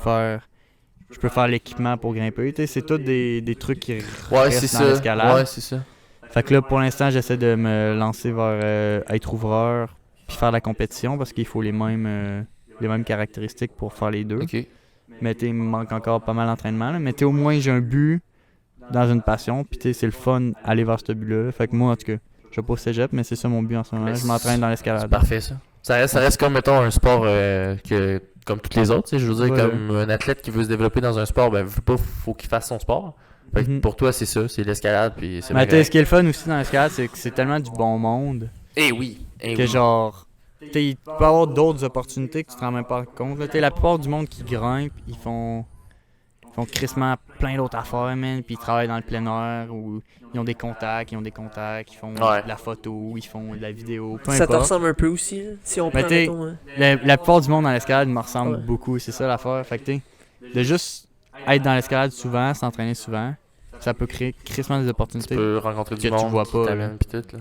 faire l'équipement pour grimper. Tu sais, c'est tout des trucs qui Ouais, restent c'est dans ça. l'escalade. Ouais, c'est ça. Fait que là, pour l'instant, j'essaie de me lancer vers être ouvreur puis faire de la compétition parce qu'il faut les mêmes caractéristiques pour faire les deux. Ok. Mais tu sais, il me manque encore pas mal d'entraînement. Là. Mais tu sais, au moins, j'ai un but dans une passion. Puis tu sais, c'est le fun aller vers ce but-là. Fait que moi, en tout cas, je vais pas au cégep, mais c'est ça mon but en ce moment. Mais Je m'entraîne dans C'est l'escalade. parfait, ça. Ça reste comme, mettons, un sport comme tous les autres. Tu sais, je veux dire, Ouais. comme un athlète qui veut se développer dans un sport, ben, faut qu'il fasse son sport. Fait que Mhm. pour toi, c'est ça, c'est l'escalade. Puis c'est Mais vrai. tu sais, ce qui est le fun aussi dans l'escalade, c'est que c'est tellement du bon monde Eh oui. Eh que oui. genre, tu sais, il peut y avoir d'autres opportunités que tu te rends même pas compte. Là. Tu sais, la plupart du monde qui grimpe, ils font crissement plein d'autres affaires, man. Puis ils travaillent dans le plein air ou ils ont des contacts, ils font Ouais. de la photo, ils font de la vidéo, peu Ça te importe. ressemble un peu aussi, là, si on Mais prend, t'es- mettons, hein. La plupart du monde dans l'escalade me ressemble Ouais. beaucoup, c'est ça l'affaire. Fait que tu sais, de juste être dans l'escalade souvent, s'entraîner souvent, ça peut créer crissement des Tu opportunités. peux rencontrer que du tu monde vois qui pas, t'amène pis tout, là.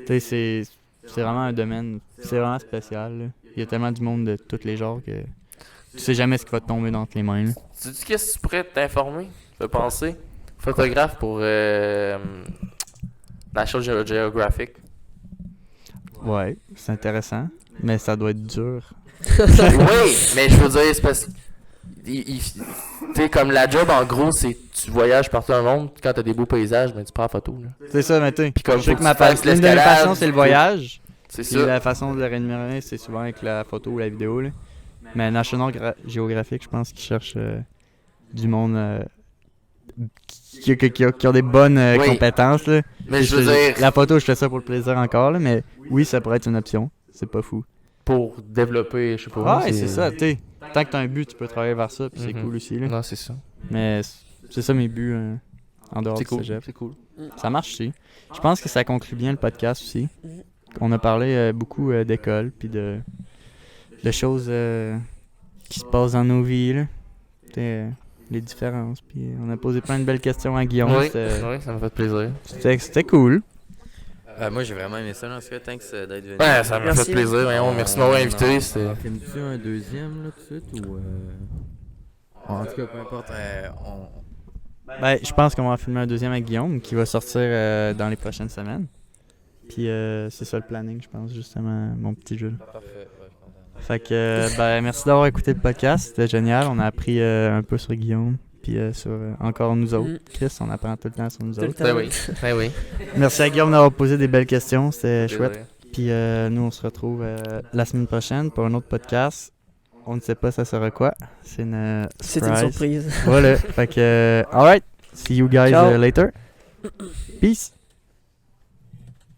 Tu sais, c'est vraiment un domaine, c'est vraiment spécial. Là. Il y a tellement du monde de tous les genres que tu sais jamais ce qui va te tomber dans les mains. Là. Tu dis qu'est-ce que tu pourrais t'informer? Tu peux penser? Photographe pour National Geographic. Ouais, c'est intéressant, mais ça doit être dur. Oui, mais je veux dire, c'est parce que. Tu sais, comme la job, en gros, c'est tu voyages partout dans le monde. Quand t'as des beaux paysages, ben tu prends en photo. Là. C'est ça, mais tu sais, Puis comme je sais faut que que tu fasses l'une de mes l'escalade, passions, c'est le voyage. C'est Puis ça. la façon de le rémunérer, c'est souvent avec la photo ou la vidéo. Là. Mais National Geographic, je pense qu'ils cherchent du monde qui ont des bonnes Oui. compétences. Là. Mais je veux dire, La photo, je fais ça pour le plaisir encore, là, mais oui, ça pourrait être une option. C'est pas fou. pour développer, je sais pas. Ouais, c'est ça, tu sais. Tant que t'as un but, tu peux travailler vers ça, puis c'est Mhm. cool aussi. Là. Non, c'est ça. Mais c'est ça mes buts en dehors C'est du cool. cégep. C'est cool. Ça marche aussi. Je pense que ça conclut bien le podcast aussi. Mhm. On a parlé beaucoup d'école, puis de choses qui se passent dans nos vies, là. Tu sais, les différences, puis on a posé plein de belles questions à Guillaume. Oui, oui, ça m'a fait plaisir. C'était cool. Moi, j'ai vraiment aimé ça, en tout cas. Thanks d'être venu. Ouais, ça m'a Merci. fait plaisir. Voyons, merci de m'avoir invité. On filme-tu un deuxième là tout de suite ou en tout cas peu importe. Ben, je pense qu'on va en filmer un deuxième avec Guillaume qui va sortir dans les prochaines semaines. Puis c'est ça le planning, je pense, justement, mon petit jeu. Parfait. Ouais, je suis content. Fait que, ben, merci d'avoir écouté le podcast. C'était génial. On a appris un peu sur Guillaume. Puis sur encore nous autres. Mhm. Chris, on apprend tout le temps sur nous Tout le autres. temps. Ben oui. Ben oui. Merci à Guillaume d'avoir posé des belles questions. C'était chouette. Plaisir. Puis nous, on se retrouve la semaine prochaine pour un autre podcast. On ne sait pas ça sera quoi. C'est une C'est une surprise. Voilà. Fait que, alright. See you guys Ciao. later. Peace.